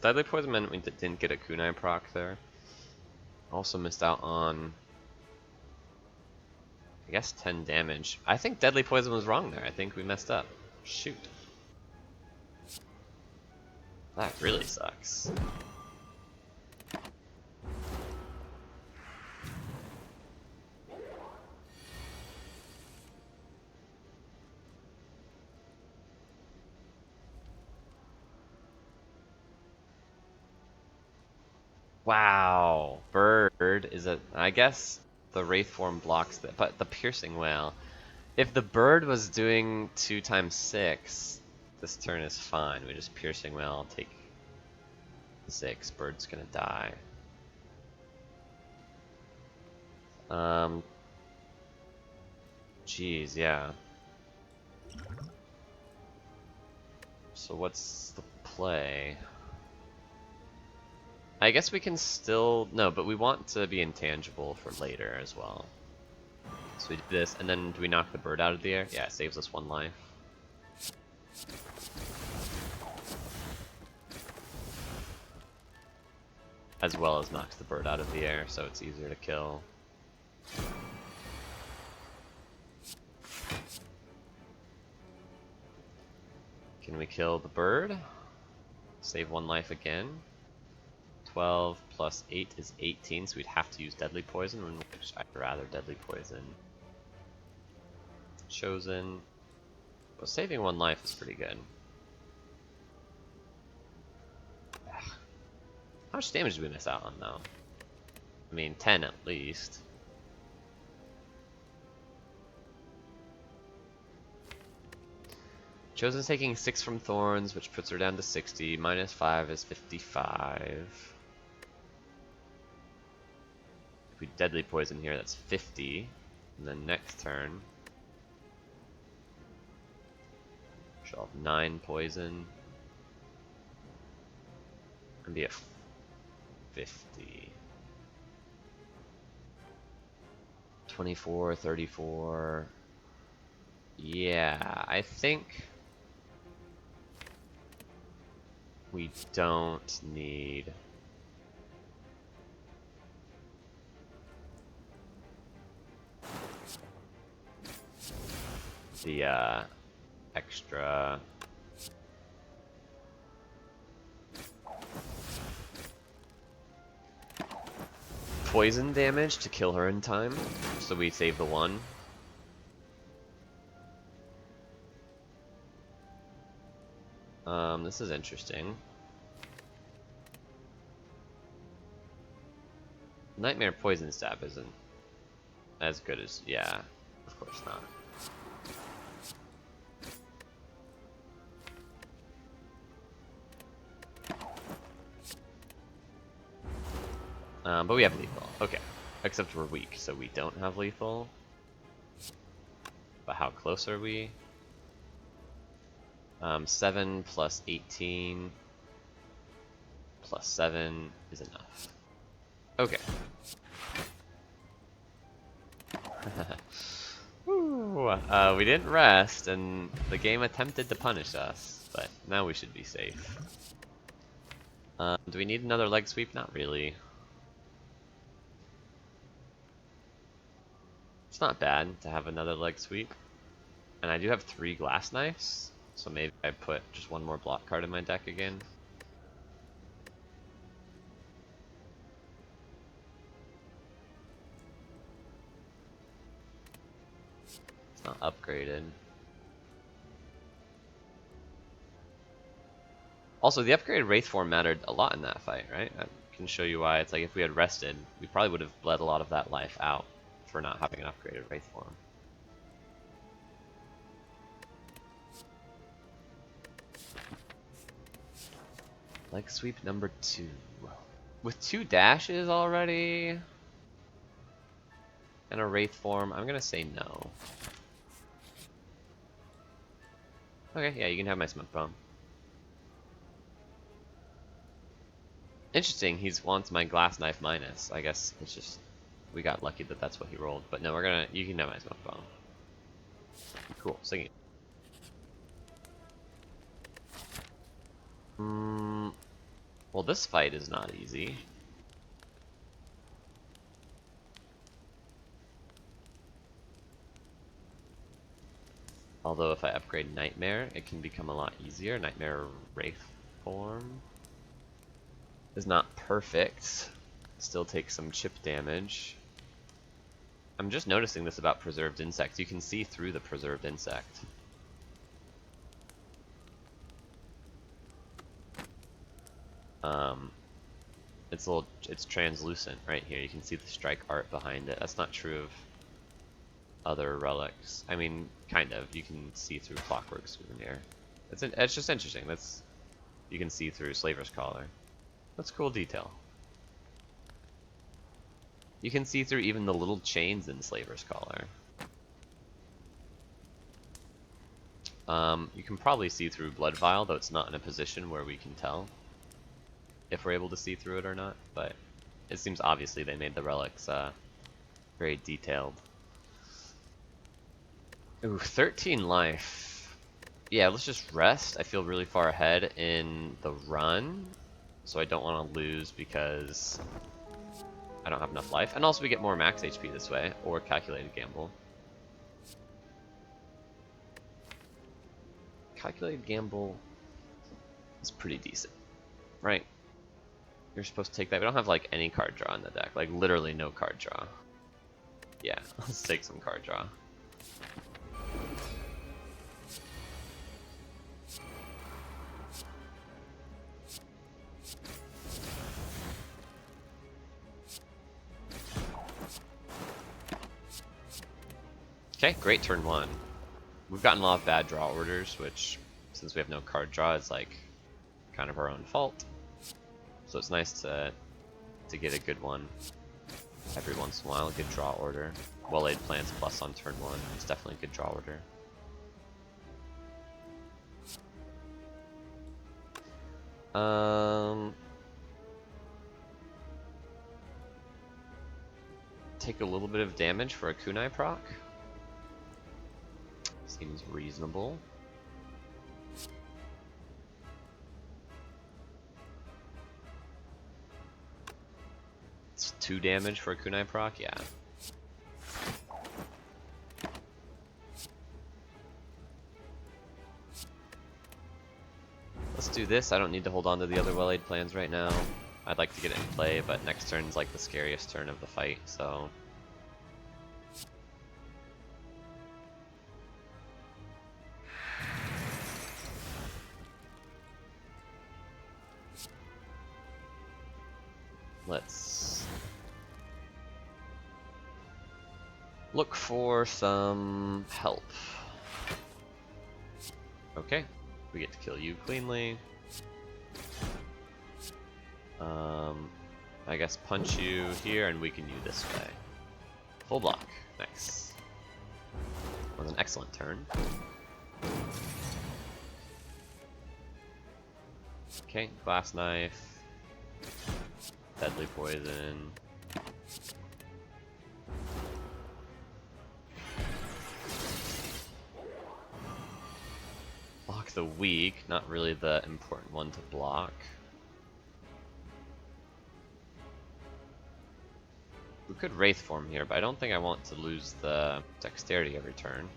Deadly Poison meant we didn't get a kunai proc there. Also missed out on, I guess, 10 damage. I think Deadly Poison was wrong there. I think we messed up. Shoot. That really sucks. Wow. Bird is a... I guess the Wraith form blocks that, but the Piercing Wail. If the Bird was doing 2 times 6, this turn is fine. We just Piercing Wail, take 6. Bird's gonna die. Jeez, yeah. So what's the play? I guess we can still... No, but we want to be intangible for later as well. So we do this, and then do we knock the Bird out of the air? Yeah, it saves us 1 life. As well as knocks the Bird out of the air, so it's easier to kill. Can we kill the Bird? Save 1 life again. 12 plus 8 is 18, so we'd have to use Deadly Poison, which I'd rather Deadly Poison. Chosen. But saving 1 life is pretty good. Ugh. How much damage did we miss out on, though? I mean, 10 at least. Chosen's taking 6 from Thorns, which puts her down to 60. Minus 5 is 55. If we deadly poison here, that's 50. And then next turn, she'll have 9 poison. And be at 50. 24, 34. Yeah, I think we don't need the extra poison damage to kill her in time, so we save the 1. This is interesting. Nightmare Poison Stab isn't as good as, yeah, of course not. But we have lethal. Okay. Except we're weak, so we don't have lethal. But how close are we? 7 plus 18 plus 7 is enough. Okay. Woo, we didn't rest, and the game attempted to punish us, but now we should be safe. Do we need another leg sweep? Not really. It's not bad to have another leg sweep. And I do have 3 glass knives, so maybe I put just 1 more block card in my deck again. It's not upgraded. Also, the upgraded Wraith form mattered a lot in that fight, right? I can show you why. It's like if we had rested, we probably would have bled a lot of that life out for not having an upgraded Wraith form. Leg sweep number 2. With 2 dashes already and a Wraith form, I'm gonna say no. Okay, yeah, you can have my smoke bomb. Interesting, he wants my glass knife minus. I guess it's just we got lucky that that's what he rolled. But no, you can have my smoke bomb. Cool, singing. Well, this fight is not easy. Although if I upgrade Nightmare, it can become a lot easier. Nightmare Wraith form is not perfect. Still takes some chip damage. I'm just noticing this about Preserved Insect. You can see through the Preserved Insect. It's translucent right here. You can see the strike art behind it. That's not true of other relics. I mean, kind of. You can see through Clockwork Souvenir. It's just interesting. You can see through Slaver's Collar. That's a cool detail. You can see through even the little chains in Slaver's Collar. You can probably see through Blood Vial, though it's not in a position where we can tell if we're able to see through it or not, but it seems obviously they made the relics very detailed. Ooh, 13 life. Yeah, let's just rest. I feel really far ahead in the run, so I don't want to lose because I don't have enough life. And also we get more max HP this way, or Calculated Gamble. Calculated Gamble is pretty decent, right? You're supposed to take that. We don't have like any card draw in the deck, like literally no card draw. Yeah, let's take some card draw. Okay, great turn 1. We've gotten a lot of bad draw orders, which since we have no card draw, is like kind of our own fault. So it's nice to get a good one every once in a while, a good draw order. Well-laid plans plus on turn 1 is definitely a good draw order. Take a little bit of damage for a kunai proc. Seems reasonable. It's 2 damage for a kunai proc, yeah. Let's do this. I don't need to hold on to the other well-laid plans right now. I'd like to get it in play, but next turn's like the scariest turn of the fight, so... let's look for some help. Okay, we get to kill you cleanly. I guess punch you here and weaken you this way. Full block, nice. Was an excellent turn. Okay, glass knife. Deadly poison. Block the weak, not really the important one to block. We could Wraith form here, but I don't think I want to lose the dexterity every turn.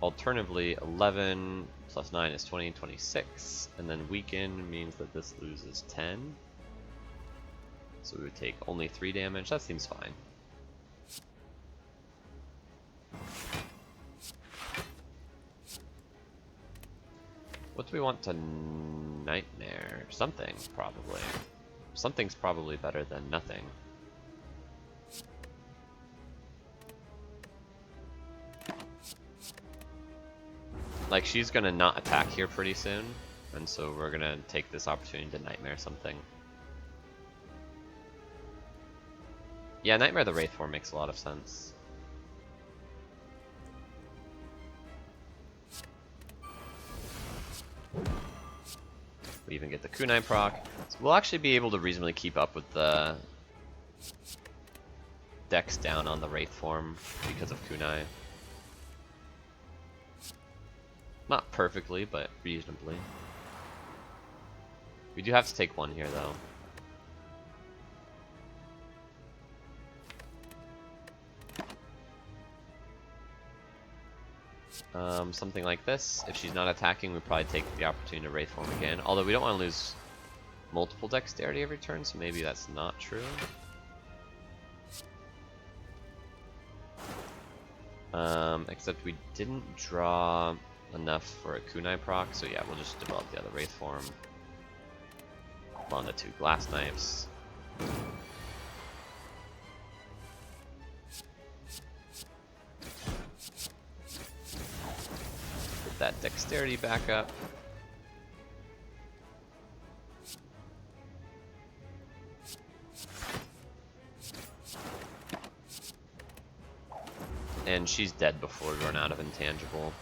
Alternatively, 11 plus 9 is 20, 26, and then weaken means that this loses 10. So we would take only 3 damage. That seems fine. What do we want to nightmare? Something, probably. Something's probably better than nothing. Like, she's gonna not attack here pretty soon, and so we're gonna take this opportunity to nightmare something. Yeah, nightmare the Wraith form makes a lot of sense. We even get the kunai proc. So we'll actually be able to reasonably keep up with the dex down on the Wraith form because of kunai. Not perfectly, but reasonably. We do have to take 1 here, though. Something like this. If she's not attacking, we probably take the opportunity to Wraith form again. Although we don't want to lose multiple dexterity every turn, so maybe that's not true. Except we didn't draw enough for a kunai proc, so yeah, we'll just develop the other Wraith form. On the 2 glass knives. Get that dexterity back up. And she's dead before we run out of intangible.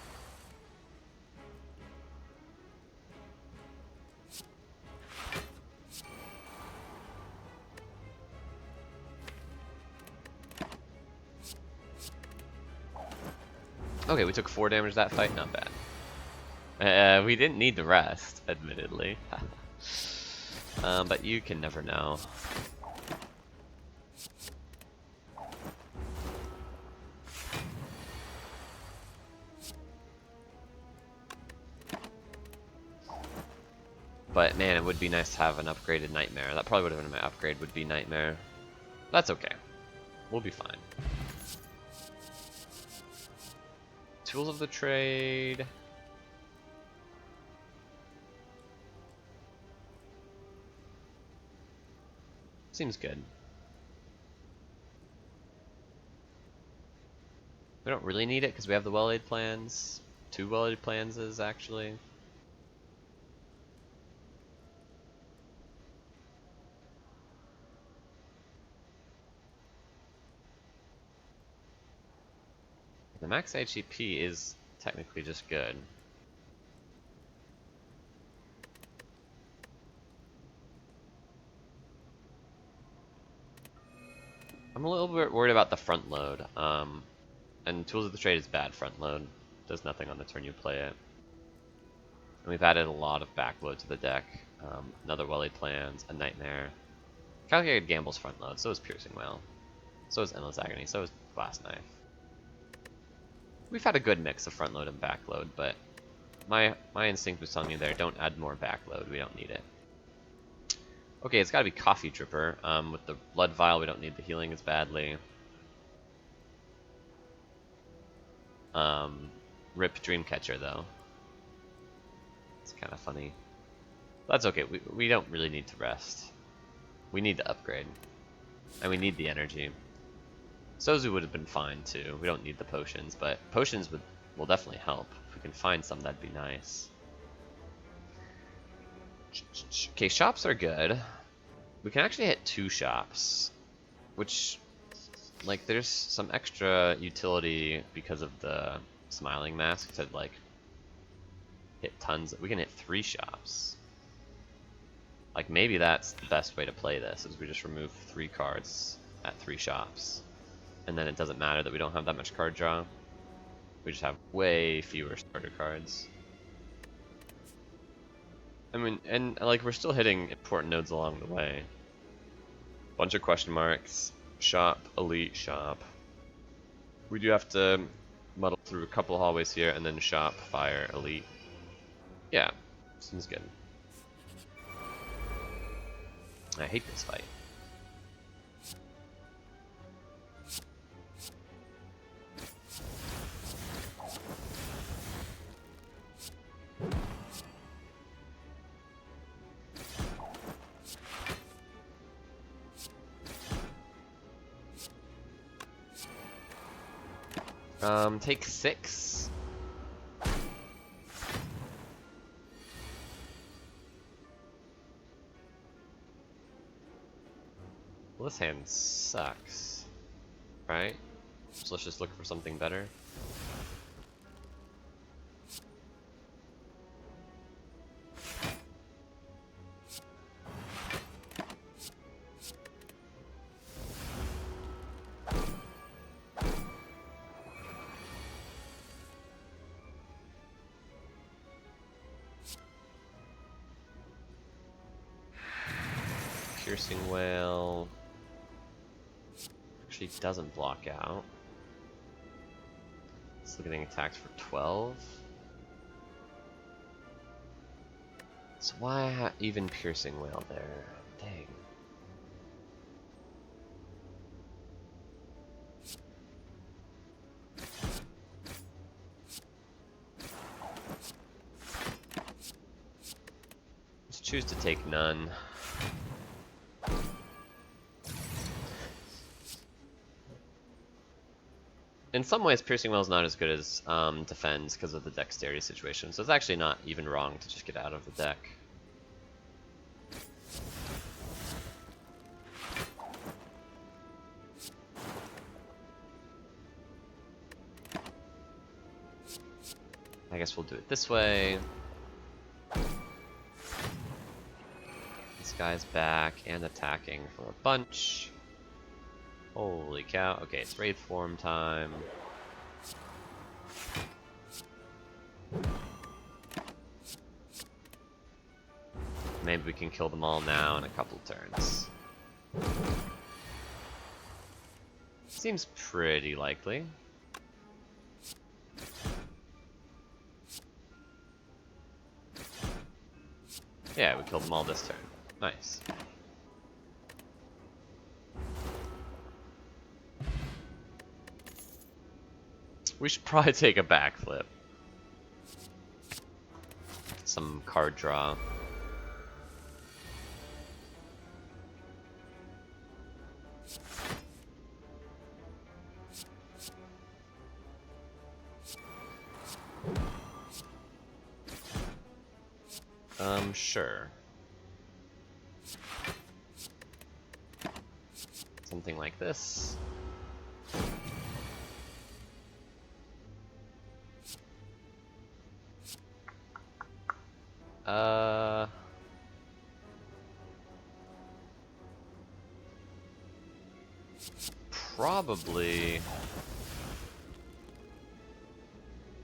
Okay, we took 4 damage that fight, not bad. We didn't need the rest, admittedly. But you can never know. But man, it would be nice to have an upgraded Nightmare. That probably would have been my upgrade, would be Nightmare. That's okay. We'll be fine. Tools of the trade. Seems good. We don't really need it because we have the well-laid plans. 2 well-laid plans is actually. The max HEP is technically just good. I'm a little bit worried about the front load. And Tools of the Trade is bad front load. Does nothing on the turn you play it. And we've added a lot of backload to the deck. Another well-laid plans, a Nightmare. Calculated Gamble's front load, so is Piercing Wail. So is Endless Agony, so is Blast Knife. We've had a good mix of front load and backload, but my instinct was telling me there, don't add more backload, we don't need it. Okay, it's gotta be Coffee Dripper. With the Blood Vial, we don't need the healing as badly. Rip Dreamcatcher, though. It's kind of funny. That's okay, we don't really need to rest. We need to upgrade. And we need the energy. Sozu would have been fine, too. We don't need the potions, but potions will definitely help. If we can find some, that'd be nice. Okay, shops are good. We can actually hit 2 shops, which, like, there's some extra utility because of the Smiling Mask to, like, hit tons. We can hit 3 shops. Like, maybe that's the best way to play this, is we just remove 3 cards at 3 shops. And then it doesn't matter that we don't have that much card draw. We just have way fewer starter cards. I mean, and like, we're still hitting important nodes along the way. Bunch of question marks. Shop, elite, shop. We do have to muddle through a couple hallways here, and then shop, fire, elite. Yeah, seems good. I hate this fight. Take 6. Well, this hand sucks, right? So let's just look for something better. Piercing Wail actually doesn't block out. Still getting attacked for 12. So why even Piercing Wail there? Dang. Let's choose to take none. In some ways, Piercing Wail is not as good as Defends because of the dexterity situation, so it's actually not even wrong to just get out of the deck. I guess we'll do it this way. This guy's back and attacking for a bunch. Holy cow. Okay, it's Wraith Form time. Maybe we can kill them all now in a couple turns. Seems pretty likely. Yeah, we killed them all this turn. Nice. We should probably take a backflip. Some card draw. Sure. Something like this. Probably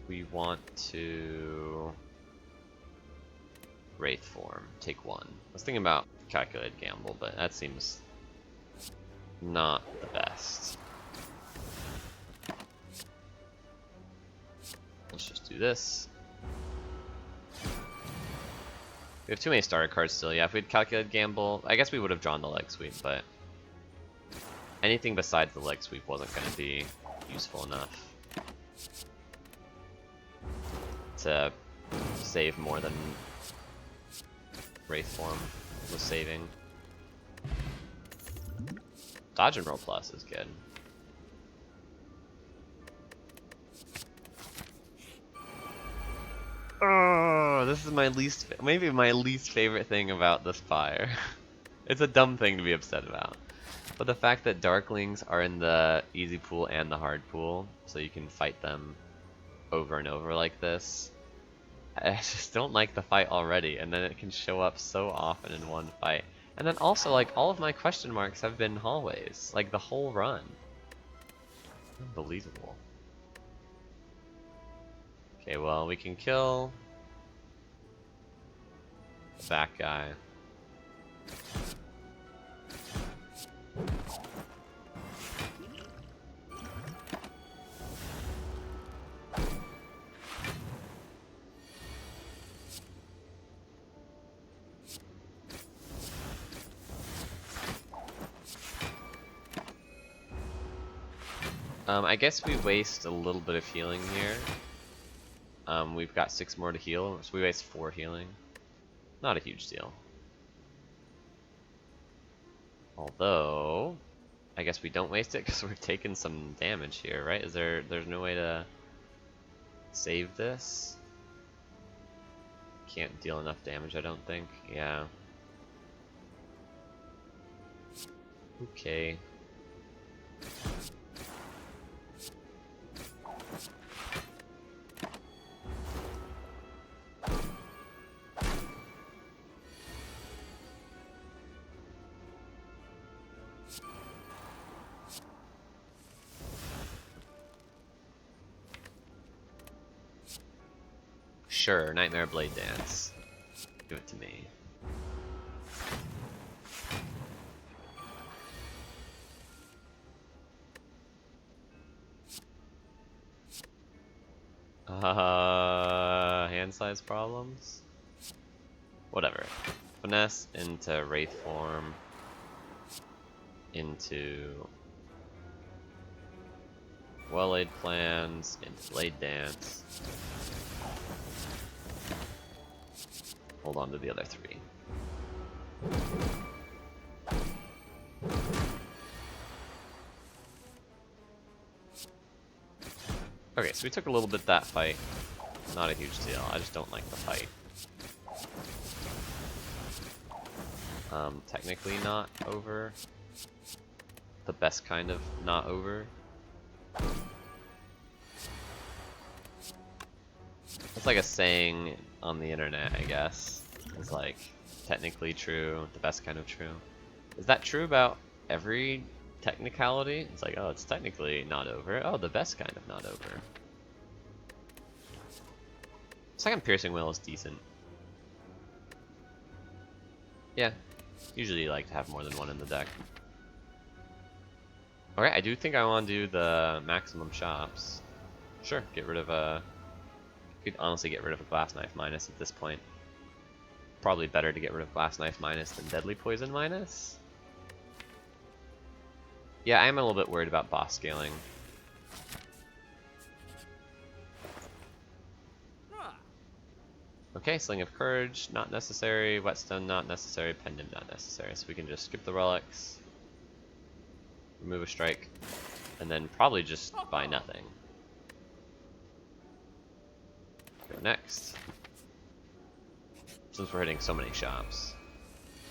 we want to Wraith form, take 1. I was thinking about calculated gamble, but that seems not the best. Let's just do this. We have too many starter cards still. Yeah, if we'd calculated gamble, I guess we would have drawn the leg sweep, but anything besides the leg sweep wasn't going to be useful enough to save more than Wraith form was saving. Dodge and roll plus is good. Oh, this is maybe my least favorite thing about the Spire. It's a dumb thing to be upset about. But the fact that Darklings are in the easy pool and the hard pool, so you can fight them over and over like this. I just don't like the fight already, and then it can show up so often in one fight. And then also, like, all of my question marks have been hallways, like the whole run. Unbelievable. Okay, well, we can kill the back guy. I guess we waste a little bit of healing here. We've got 6 more to heal, so we waste 4 healing. Not a huge deal. Although, I guess we don't waste it because we're taking some damage here, right? There's no way to save this? Can't deal enough damage, I don't think. Yeah. Okay. Sure, Nightmare Blade Dance. Give it to me. Hand size problems? Whatever. Finesse into Wraith form. Into well-laid plans. Into Blade Dance. Hold on to the other 3. Okay, so we took a little bit that fight. Not a huge deal. I just don't like the fight. Technically not over. The best kind of not over. It's like a saying on the internet, I guess. It's like, technically true, the best kind of true. Is that true about every technicality? It's like, oh, it's technically not over. Oh, the best kind of not over. Second Piercing Will is decent. Yeah, usually you like to have more than one in the deck. Okay, I do think I want to do the maximum shops. Sure, get rid of could honestly get rid of a Glass Knife minus at this point. Probably better to get rid of Glass Knife minus than Deadly Poison minus. Yeah, I am a little bit worried about boss scaling. Okay, Sling of Courage, not necessary. Whetstone, not necessary. Pendant, not necessary. So we can just skip the relics, remove a strike, and then probably just buy nothing. Go next. Since we're hitting so many shops.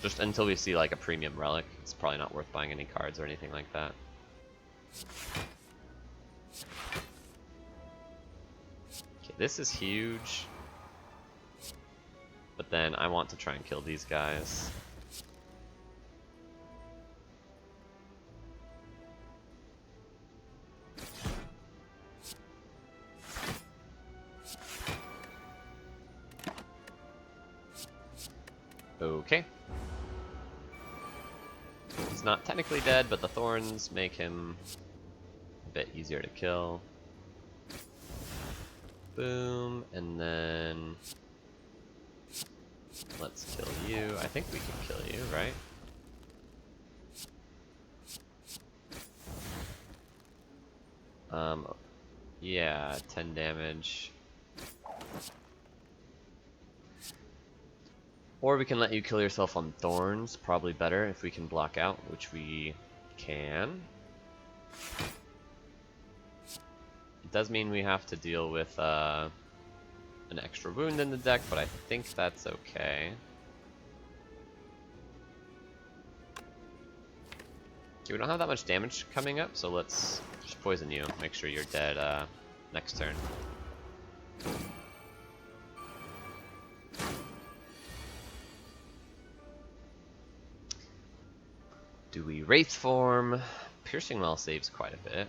Just until we see like a premium relic, it's probably not worth buying any cards or anything like that. Okay, this is huge. But then I want to try and kill these guys. Okay. He's not technically dead, but the thorns make him a bit easier to kill. Boom, and then let's kill you. I think we can kill you, right? Yeah, 10 damage. Or we can let you kill yourself on thorns, probably better if we can block out, which we can. It does mean we have to deal with an extra wound in the deck, but I think that's okay. Okay, we don't have that much damage coming up, so let's just poison you. Make sure you're dead next turn. Do we Wraith Form? Piercing Well saves quite a bit,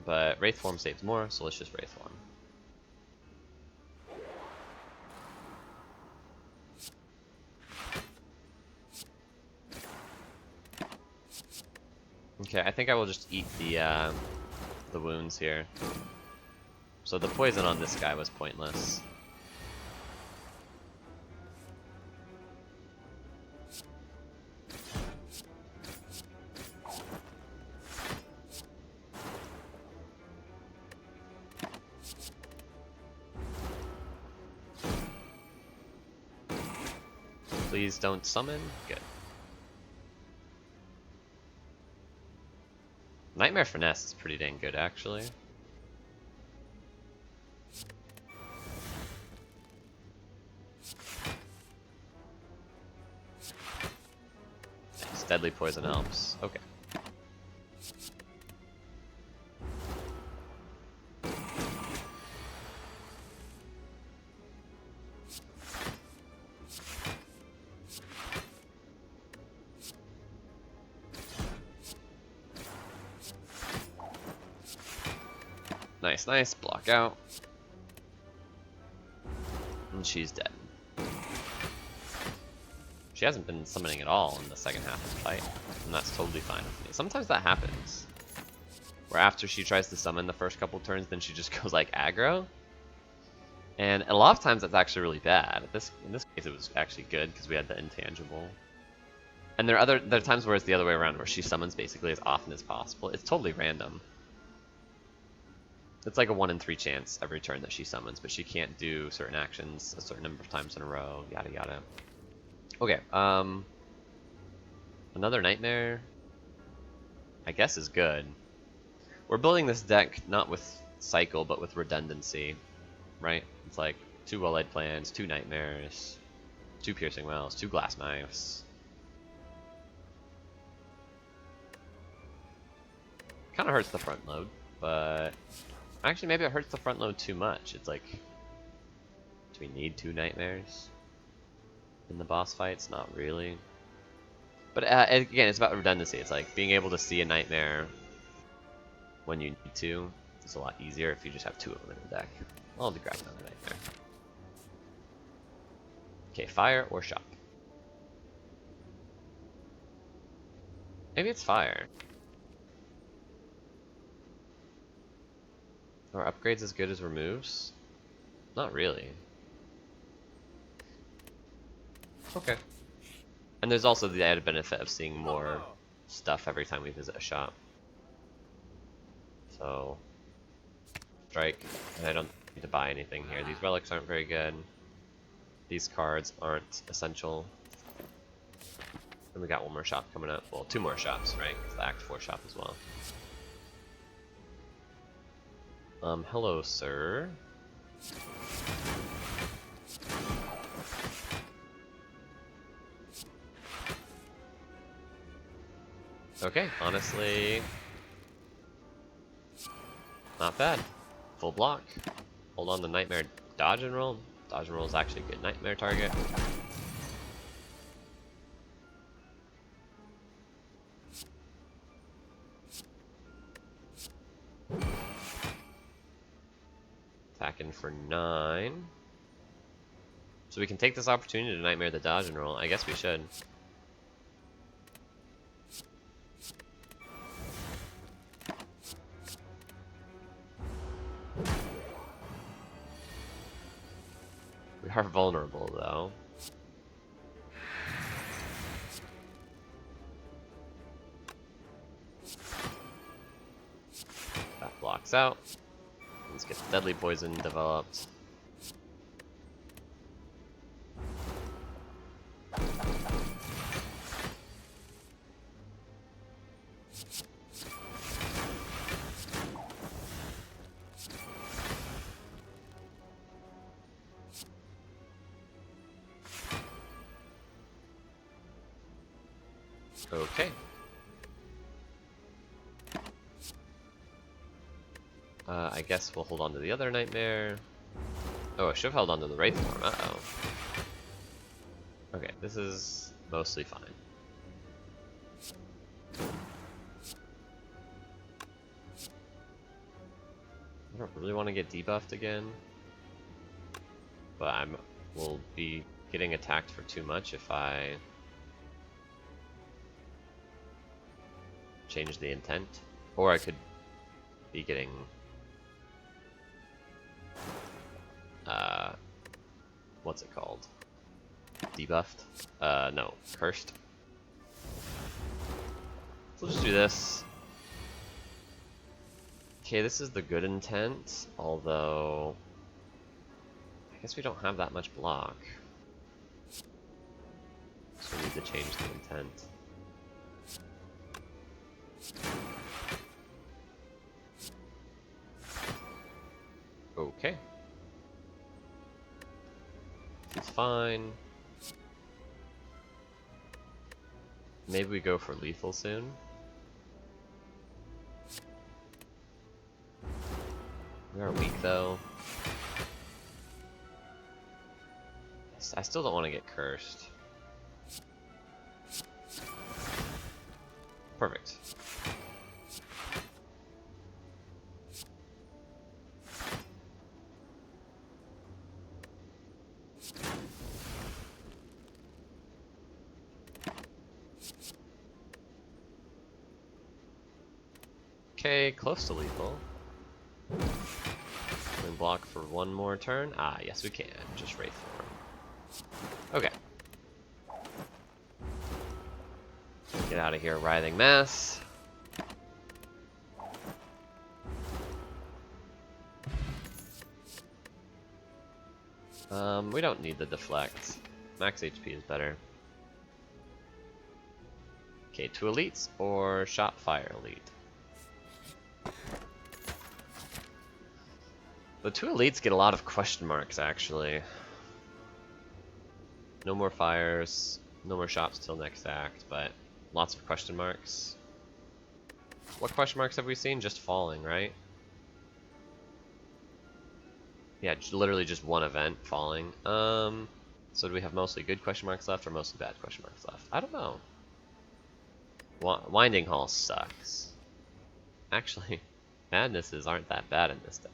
but Wraith Form saves more, so let's just Wraith Form. Okay, I think I will just eat the wounds here. So the poison on this guy was pointless. Please don't summon. Good. Nightmare Finesse is pretty dang good, actually. Nice. Deadly Poison helps. Okay. Nice, nice. Block out. And she's dead. She hasn't been summoning at all in the second half of the fight, and that's totally fine with me. Sometimes that happens, where after she tries to summon the first couple turns, then she just goes like aggro. And a lot of times that's actually really bad. In this case, it was actually good because we had the intangible. And there are times where it's the other way around, where she summons basically as often as possible. It's totally random. It's like a 1 in 3 chance every turn that she summons, but she can't do certain actions a certain number of times in a row, yada yada. Okay, another Nightmare, I guess, is good. We're building this deck not with Cycle, but with redundancy, right? It's like 2 Well-Laid Plans, 2 Nightmares, 2 Piercing Wells, 2 Glass Knives. Kind of hurts the front load, but actually maybe it hurts the front load too much. It's like, do we need 2 Nightmares in the boss fights? Not really. But again, it's about redundancy. It's like being able to see a Nightmare when you need to. It's a lot easier if you just have 2 of them in the deck. I'll grab another Nightmare. Okay, Fire or Shop? Maybe it's Fire. Are upgrades as good as removes? Not really. Okay. And there's also the added benefit of seeing more stuff every time we visit a shop. So, Strike. I don't need to buy anything here. These relics aren't very good. These cards aren't essential. And we got 1 more shop coming up. Well, 2 more shops, right? It's the Act 4 shop as well. Hello, sir. Okay, honestly, not bad. Full block. Hold on to Nightmare Dodge and Roll. Dodge and Roll is actually a good Nightmare target. Attacking for 9. So we can take this opportunity to Nightmare the dodge and roll. I guess we should. We are vulnerable, though. That blocks out. Let's get Deadly Poison developed. Okay. I guess we'll hold on to the other Nightmare. Oh, I should have held on to the Wraith form. Uh-oh. Okay, this is mostly fine. I don't really want to get debuffed again, but will be getting attacked for too much if I change the intent, or I could be getting what's it called? Debuffed? No, cursed. So we'll just do this. Okay, this is the good intent, although I guess we don't have that much block. So we need to change the intent. Okay. It's fine. Maybe we go for lethal soon. We are weak though. I still don't want to get cursed. Perfect. Okay, close to lethal. Can we block for one more turn? Ah, yes we can. Just Wraith form. Okay. Get out of here, Writhing Mass. We don't need the deflect. Max HP is better. Okay, 2 elites or Shot Fire elite? The 2 elites get a lot of question marks, actually. No more fires, no more shops till next act, but lots of question marks. What question marks have we seen? Just falling, right? Yeah, literally just one event, falling. So do we have mostly good question marks left or mostly bad question marks left? I don't know. Winding Hall sucks. Actually, madnesses aren't that bad in this deck.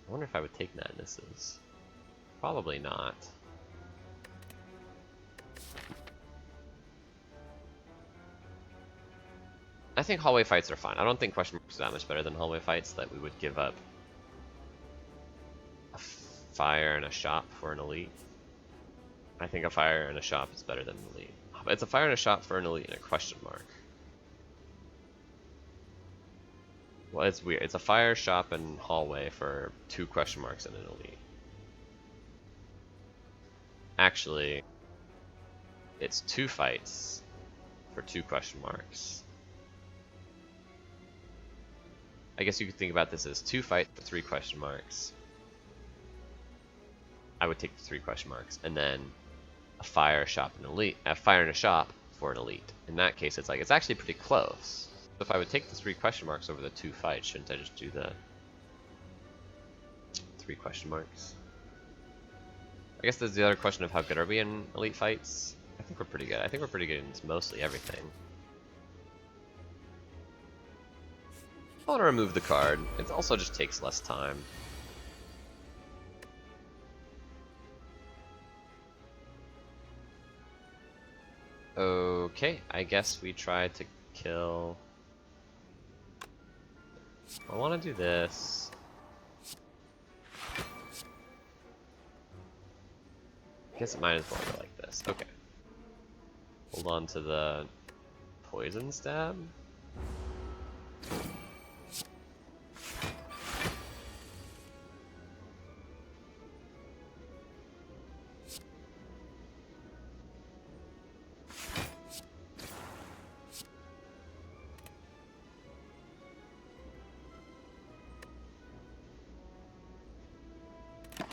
I wonder if I would take madnesses. Probably not. I think hallway fights are fine. I don't think question marks are that much better than hallway fights that we would give up a fire and a shop for an elite. I think a fire and a shop is better than an elite. But it's a fire and a shop for an elite and a question mark. Well, it's weird. It's a fire, shop, and hallway for 2 question marks and an elite. Actually, it's 2 fights for 2 question marks. I guess you could think about this as 2 fights for 3 question marks. I would take the 3 question marks, and then a fire, shop, and elite. A fire and a shop for an elite. In that case, it's like it's actually pretty close. So if I would take the 3 question marks over the 2 fights, shouldn't I just do the 3 question marks? I guess there's the other question of how good are we in elite fights? I think we're pretty good. I think we're pretty good in mostly everything. I want to remove the card. It also just takes less time. Okay, I guess we try to kill... I want to do this. I guess it might as well go like this. Okay. Hold on to the poison stab.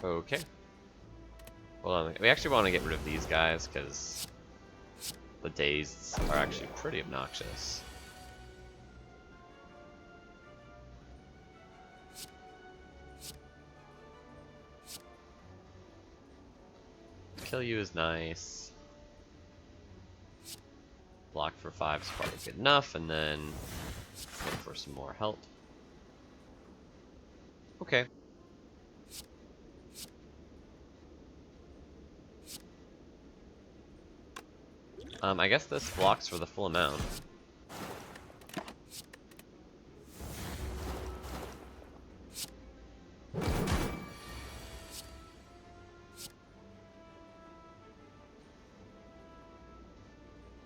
Okay. Hold on. We actually want to get rid of these guys because the dazed are actually pretty obnoxious. Kill you is nice. Block for 5 is probably good enough, and then look for some more help. Okay. I guess this blocks for the full amount.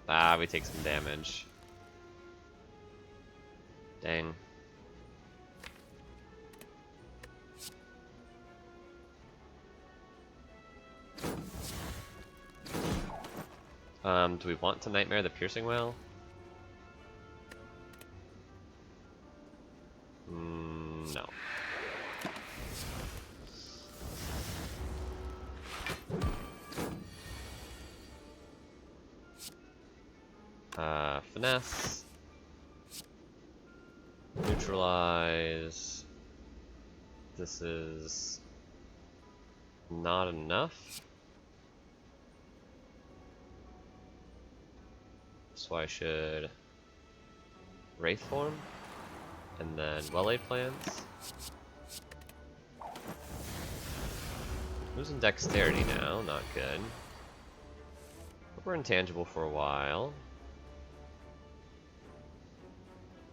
Ah, we take some damage. Dang. Do we want to Nightmare the Piercing Wail? No. Finesse. Neutralize. This is not enough. So I should Wraith Form, and then Well-Laid Plans. Losing Dexterity now, not good. But we're intangible for a while.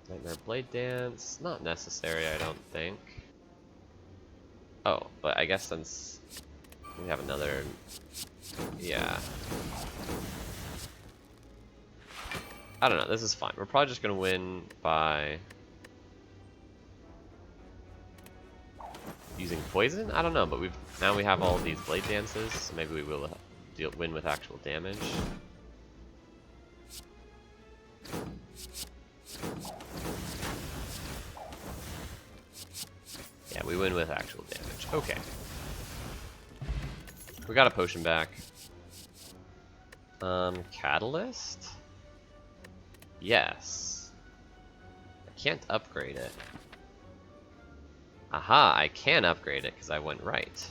Nightmare Blade Dance, not necessary, I don't think. Oh, but I guess since we have another, yeah. I don't know, this is fine. We're probably just gonna win by using poison? I don't know, but now we have all these blade dances, so maybe we will win with actual damage. Yeah, we win with actual damage. Okay. We got a potion back. Catalyst? Yes. I can't upgrade it. Aha, I can upgrade it because I went right.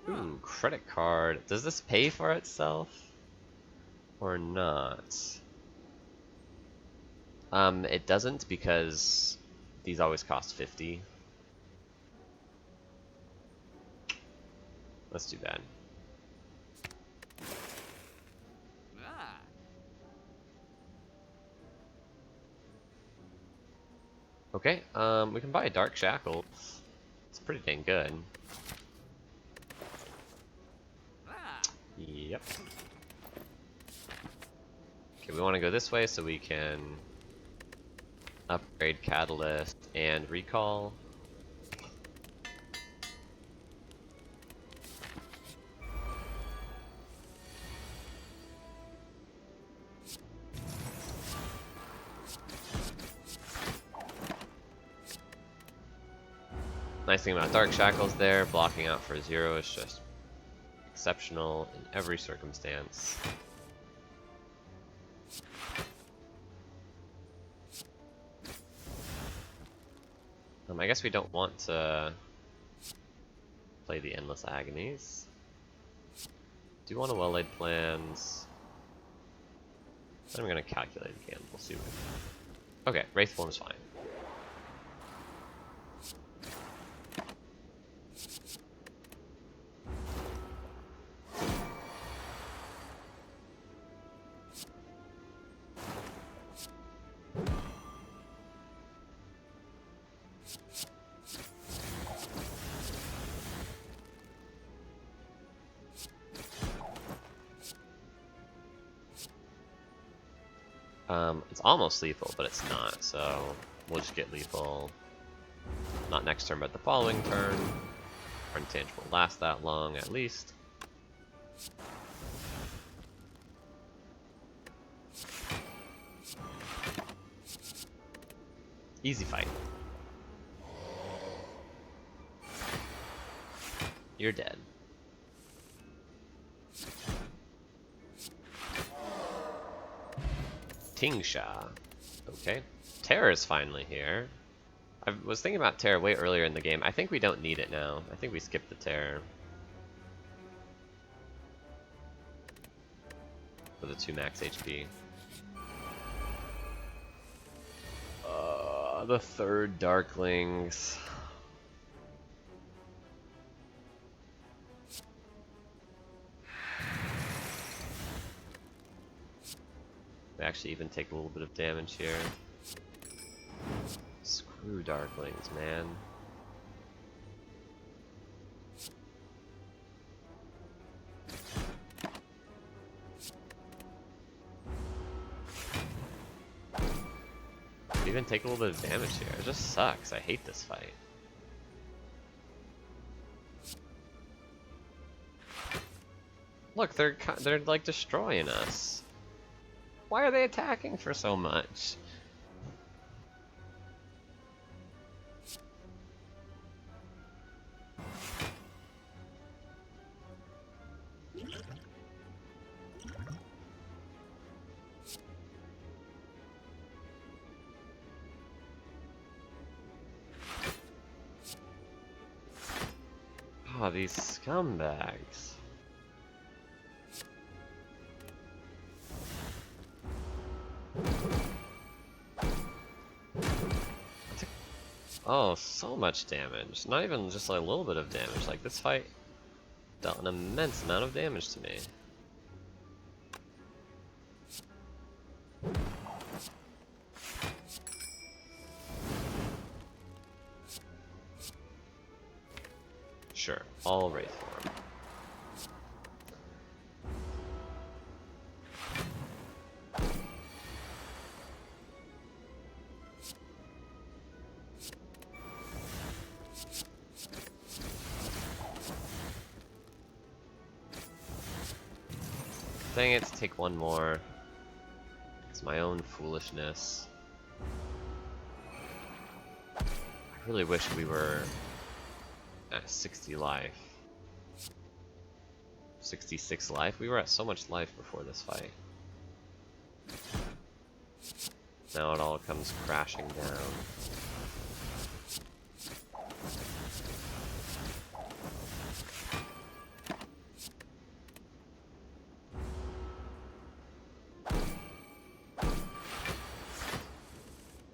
Ooh, credit card. Does this pay for itself? Or not? It doesn't because these always cost 50. Let's do that. Okay, we can buy a Dark Shackle. It's pretty dang good. Yep. Okay, we want to go this way so we can upgrade Catalyst and Recall. Nice thing about Dark Shackles there, blocking out for 0 is just exceptional in every circumstance. I guess we don't want to play the Endless Agonies. Do you want a Well-Laid Plans? Then I'm going to calculate again, we'll see. Okay, Wraith Form is fine. It's almost lethal, but it's not, so we'll just get lethal. Not next turn, but the following turn. Our intangible will last that long, at least. Easy fight. You're dead. Tingsha. Okay. Terror is finally here. I was thinking about Terror way earlier in the game. I think we don't need it now. I think we skipped the Terror. For the 2 max HP. The 3rd Darklings. We actually even take a little bit of damage here. Screw Darklings, man. We even take a little bit of damage here. It just sucks. I hate this fight. Look, they're like destroying us. Why are they attacking for so much? Oh, these scumbags. Oh, so much damage. Not even just like a little bit of damage. Like, this fight dealt an immense amount of damage to me. Sure, all Wraith form. Dang it, to take one more. It's my own foolishness. I really wish we were at 60 life. 66 life? We were at so much life before this fight. Now it all comes crashing down.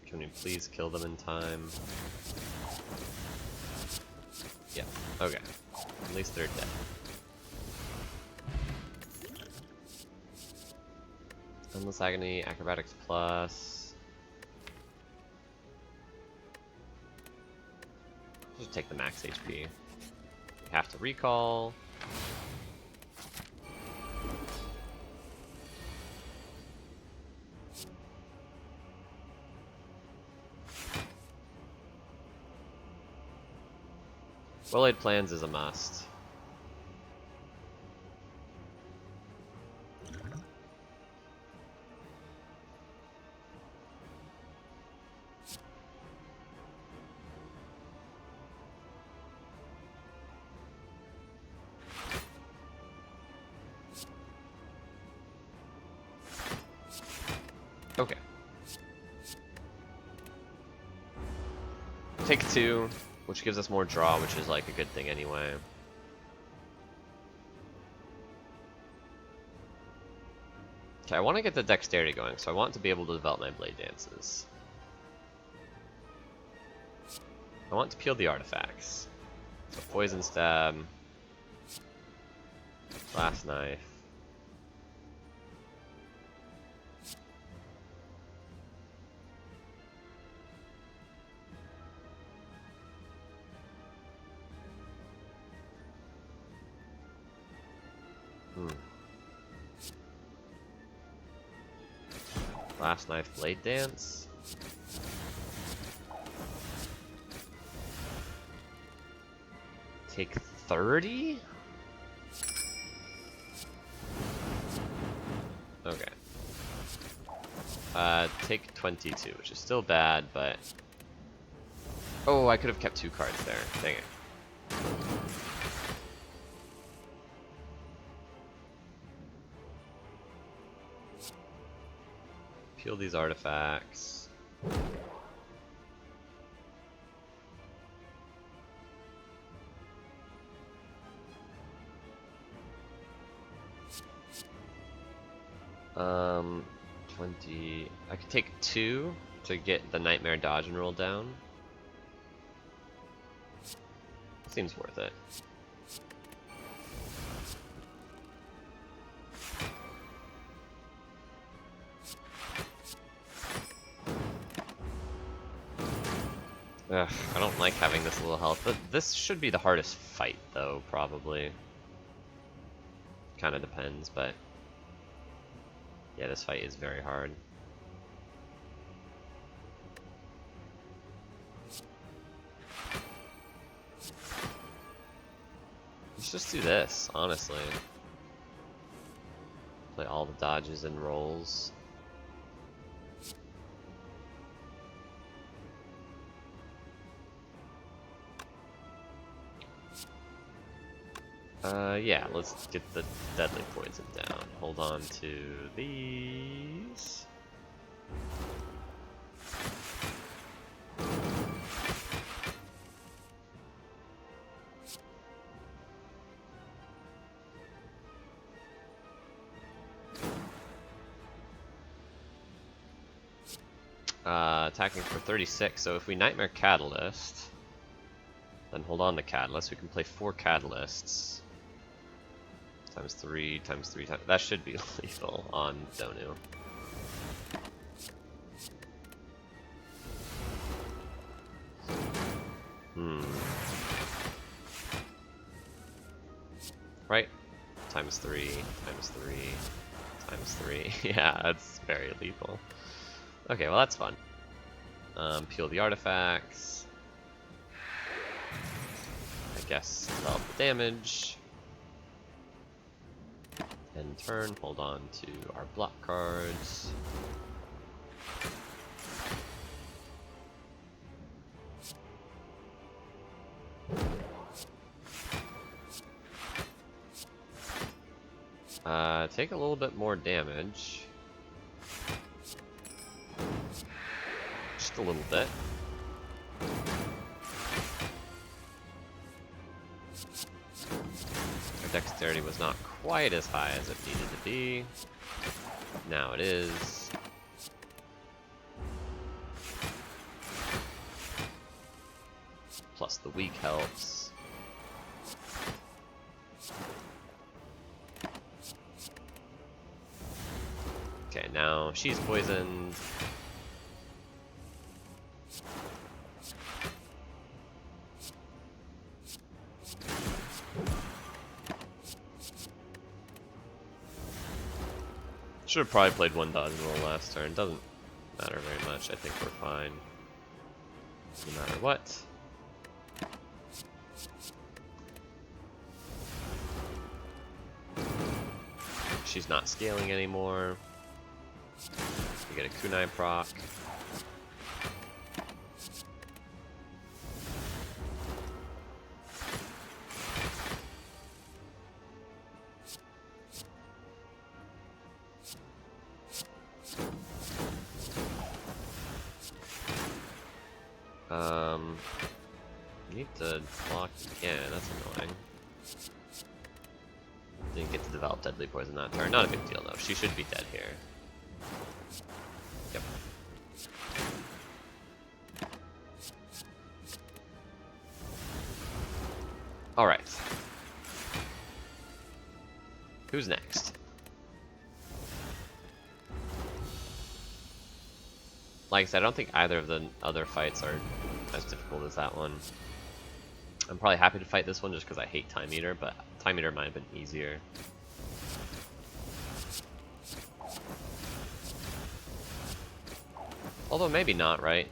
Can we please kill them in time? Yeah, okay. At least they're dead. Endless Agony, Acrobatics Plus. Just take the max HP. We have to recall. Well-laid plans is a must. Okay. Take 2, which gives us more draw, which is like a good thing anyway. Okay, I want to get the dexterity going, so I want to be able to develop my blade dances. I want to peel the artifacts. So poison stab, glass knife. Last Knife Blade Dance. Take 30? Okay. Take 22, which is still bad, but... Oh, I could have kept 2 cards there. Dang it. Peel these artifacts. Um, 20... I could take 2 to get the Nightmare dodge and roll down. Seems worth it. Ugh, I don't like having this little health, but this should be the hardest fight, though, probably. Kinda depends, but... yeah, this fight is very hard. Let's just do this, honestly. Play all the dodges and rolls. Yeah, let's get the deadly poison down. Hold on to these. Attacking for 36, so if we Nightmare Catalyst, then hold on to Catalyst, we can play 4 Catalysts. Times 3, times 3, times... that should be lethal on Donu. Right? Times 3, times 3, times 3. Yeah, that's very lethal. Okay, well that's fun. Peel the artifacts. I guess develop the damage. End turn, hold on to our block cards. Take a little bit more damage. Just a little bit. Our dexterity was not quite as high as it needed to be. Now it is. Plus the weak helps. Okay, now she's poisoned. Should have probably played 1 dodge roll last turn. Doesn't matter very much. I think we're fine. No matter what. She's not scaling anymore. We get a kunai proc. Need to block again, that's annoying. Didn't get to develop deadly poison that turn. Not a big deal though, she should be dead here. Yep. Alright. Who's next? Like I said, I don't think either of the other fights are as difficult as that one. I'm probably happy to fight this one just because I hate Time Eater, but Time Eater might have been easier. Although maybe not, right?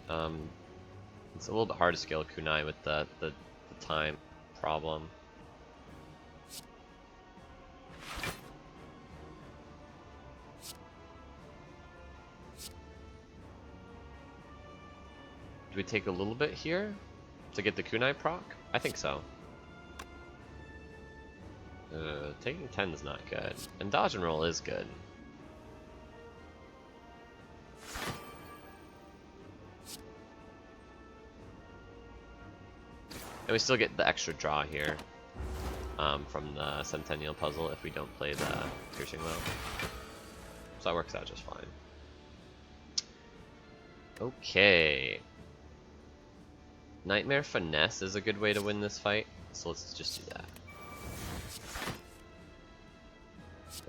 It's a little bit hard to scale kunai with the time problem. Do we take a little bit here to get the kunai proc? I think so. Taking 10 is not good. And dodge and roll is good. And we still get the extra draw here from the Centennial puzzle if we don't play the piercing well. So that works out just fine. Okay. Nightmare Finesse is a good way to win this fight, so let's just do that.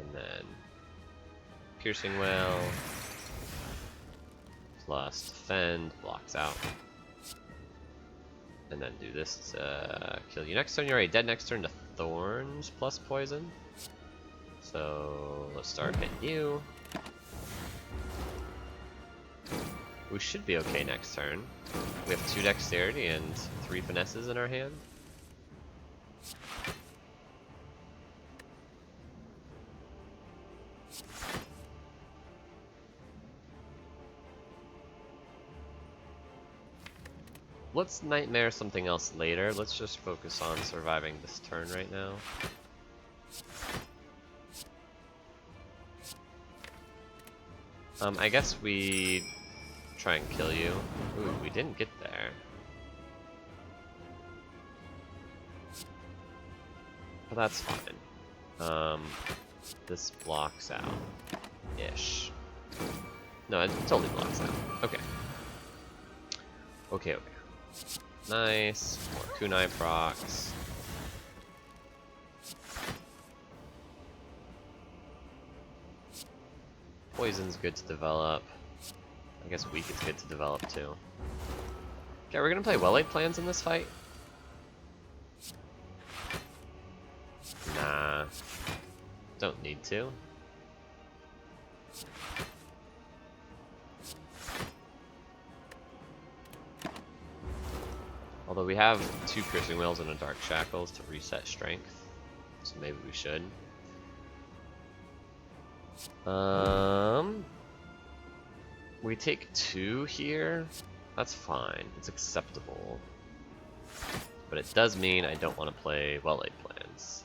And then Piercing Wail plus Defend blocks out. And then do this to kill you next turn. You're already dead next turn to Thorns plus Poison. So let's start hitting you. We should be okay next turn. We have 2 Dexterity and 3 Finesses in our hand. Let's Nightmare something else later. Let's just focus on surviving this turn right now. I guess we try and kill you. Ooh, we didn't get there. But that's fine. This blocks out. Ish. No, it totally blocks out. Okay. Okay. Nice. More kunai procs. Poison's good to develop. I guess weak is good to develop too. Okay, we're gonna play well-laid plans in this fight. Nah. Don't need to. Although we have 2 Piercing Wails and a Dark Shackles to reset strength. So maybe we should. We take 2 here. That's fine. It's acceptable. But it does mean I don't want to play well-laid plans.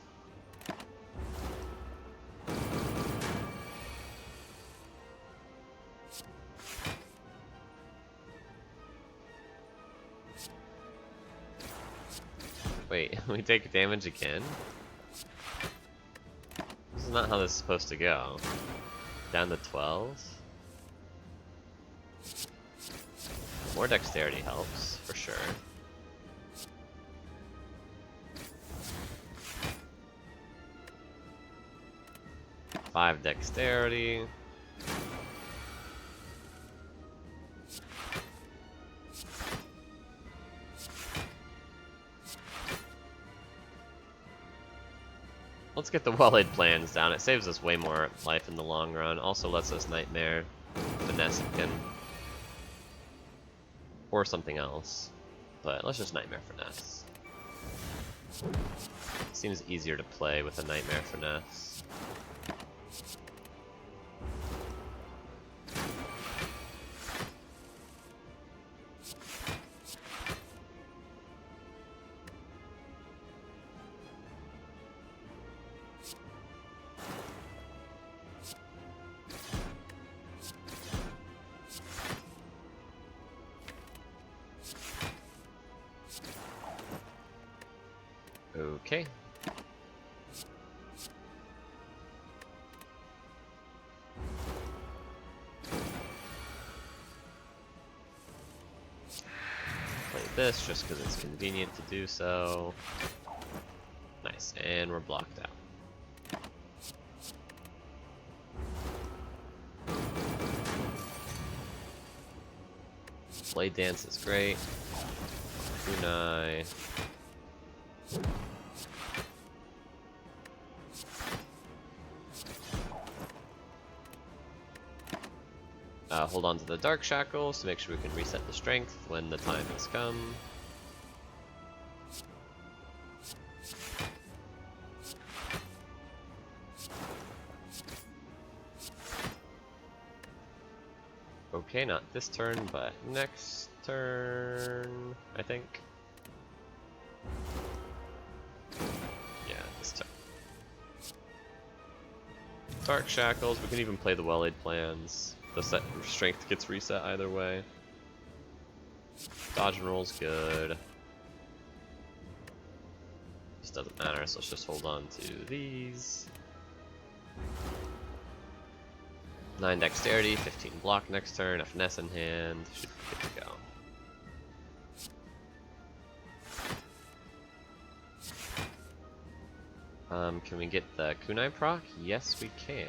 Wait, we take damage again? This is not how this is supposed to go. Down to 12? More dexterity helps, for sure. Five dexterity. Let's get the well-laid plans down. It saves us way more life in the long run. Also lets us Nightmare Finesse again. Or something else. But let's just Nightmare Finesse. Seems easier to play with a Nightmare Finesse. Okay. Play this just because it's convenient to do so. Nice, and we're blocked out. Blade Dance is great. Kunai. hold on to the Dark Shackles to make sure we can reset the strength when the time has come. Okay, not this turn, but next turn, I think. Yeah, this turn. Dark Shackles, we can even play the Well-Laid Plans. The strength gets reset either way. Dodge and roll's good. This doesn't matter, so let's just hold on to these. 9 dexterity, 15 block next turn, a finesse in hand, should be good to go. Can we get the kunai proc? Yes, we can.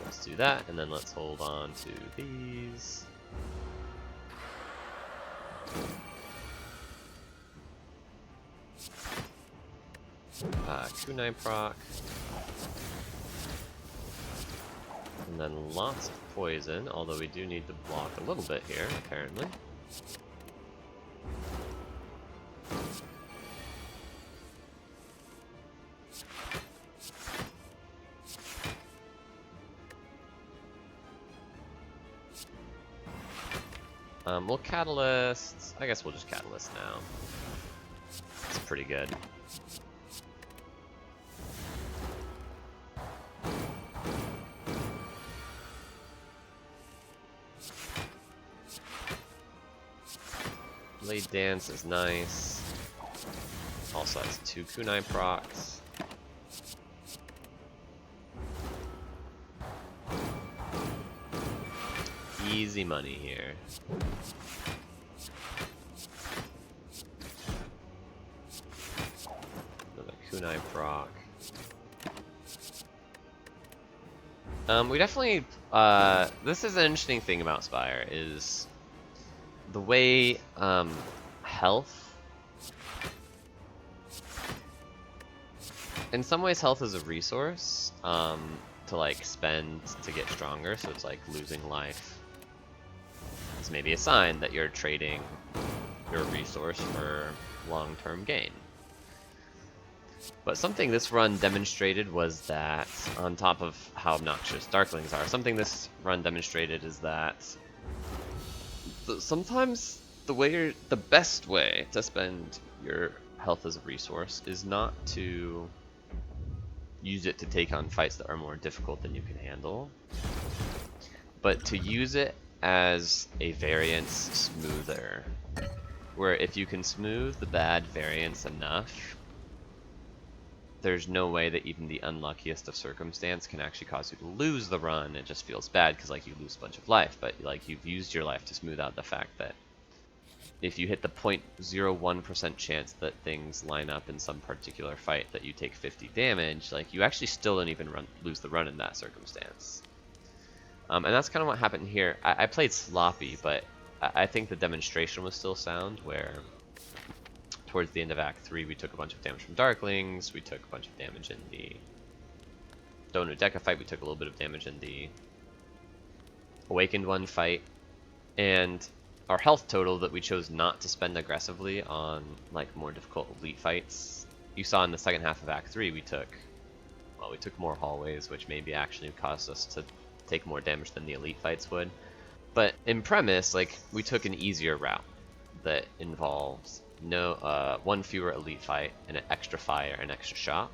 Let's do that, and then let's hold on to these. Kunai proc. And then lots of poison, although we do need to block a little bit here, apparently. We'll catalyst. I guess we'll just catalyst now. It's pretty good. Blade Dance is nice. Also has 2 kunai procs. Easy money here. Another kunai proc. We definitely, this is an interesting thing about Spire, is the way, health, in some ways health is a resource, to like spend to get stronger, so it's like losing life. It's maybe a sign that you're trading your resource for long-term gain. But something this run demonstrated was that, on top of how obnoxious Darklings are, something this run demonstrated is that sometimes the best way to spend your health as a resource is not to use it to take on fights that are more difficult than you can handle, but to use it as a variance smoother, where if you can smooth the bad variance enough, there's no way that even the unluckiest of circumstance can actually cause you to lose the run. It just feels bad because like you lose a bunch of life, but like you've used your life to smooth out the fact that if you hit the 0.01% chance that things line up in some particular fight that you take 50 damage, like you actually still don't even lose the run in that circumstance. And that's kind of what happened here. I played sloppy, but I think the demonstration was still sound, where towards the end of Act 3 we took a bunch of damage from Darklings, we took a bunch of damage in the Donu Deca fight, we took a little bit of damage in the Awakened One fight, and our health total that we chose not to spend aggressively on like more difficult elite fights, you saw in the second half of Act 3 we took more hallways, which maybe actually caused us to take more damage than the elite fights would. But in premise, like, we took an easier route that involves one fewer elite fight and an extra fire and extra shop.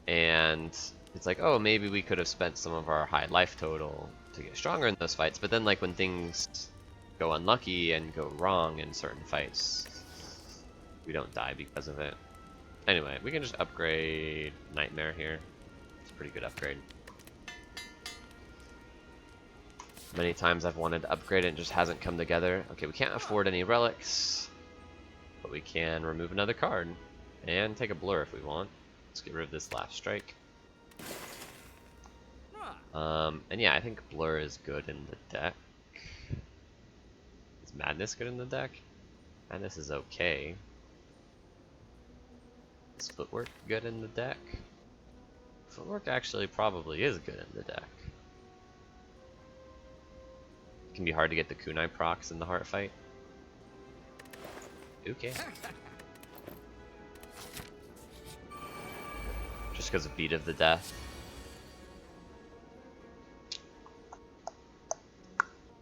And it's like, oh, maybe we could have spent some of our high life total to get stronger in those fights, but then like when things go unlucky and go wrong in certain fights, we don't die because of it. Anyway, we can just upgrade Nightmare here. It's a pretty good upgrade. Many times I've wanted to upgrade it and just hasn't come together. Okay, we can't afford any relics, but we can remove another card and take a blur if we want. Let's get rid of this last strike. And yeah, I think blur is good in the deck. Is madness good in the deck? Madness is okay. Is footwork good in the deck? Footwork actually probably is good in the deck. Can be hard to get the kunai procs in the heart fight. Okay. Just because of Beat of the Death.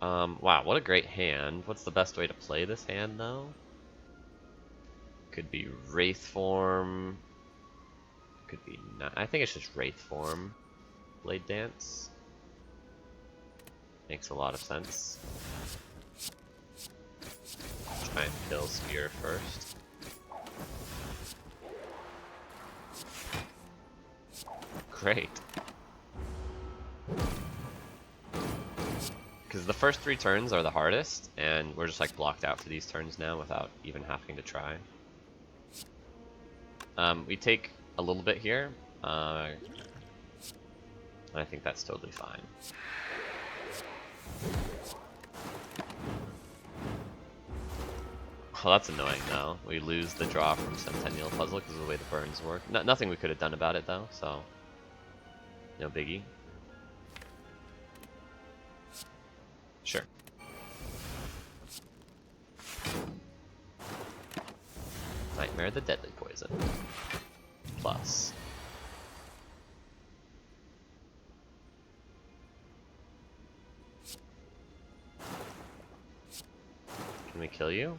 Wow, what a great hand. What's the best way to play this hand, though? Could be Wraith Form. Could be not. I think it's just Wraith Form. Blade Dance. Makes a lot of sense. Try and kill Spire first. Great. Because the first 3 turns are the hardest, and we're just like blocked out for these turns now without even having to try. We take a little bit here, and I think that's totally fine. Well, that's annoying though. We lose the draw from Centennial Puzzle because of the way the burns work. Nothing we could have done about it though, so no biggie. Sure. Nightmare the Deadly Poison. Plus. Can we kill you?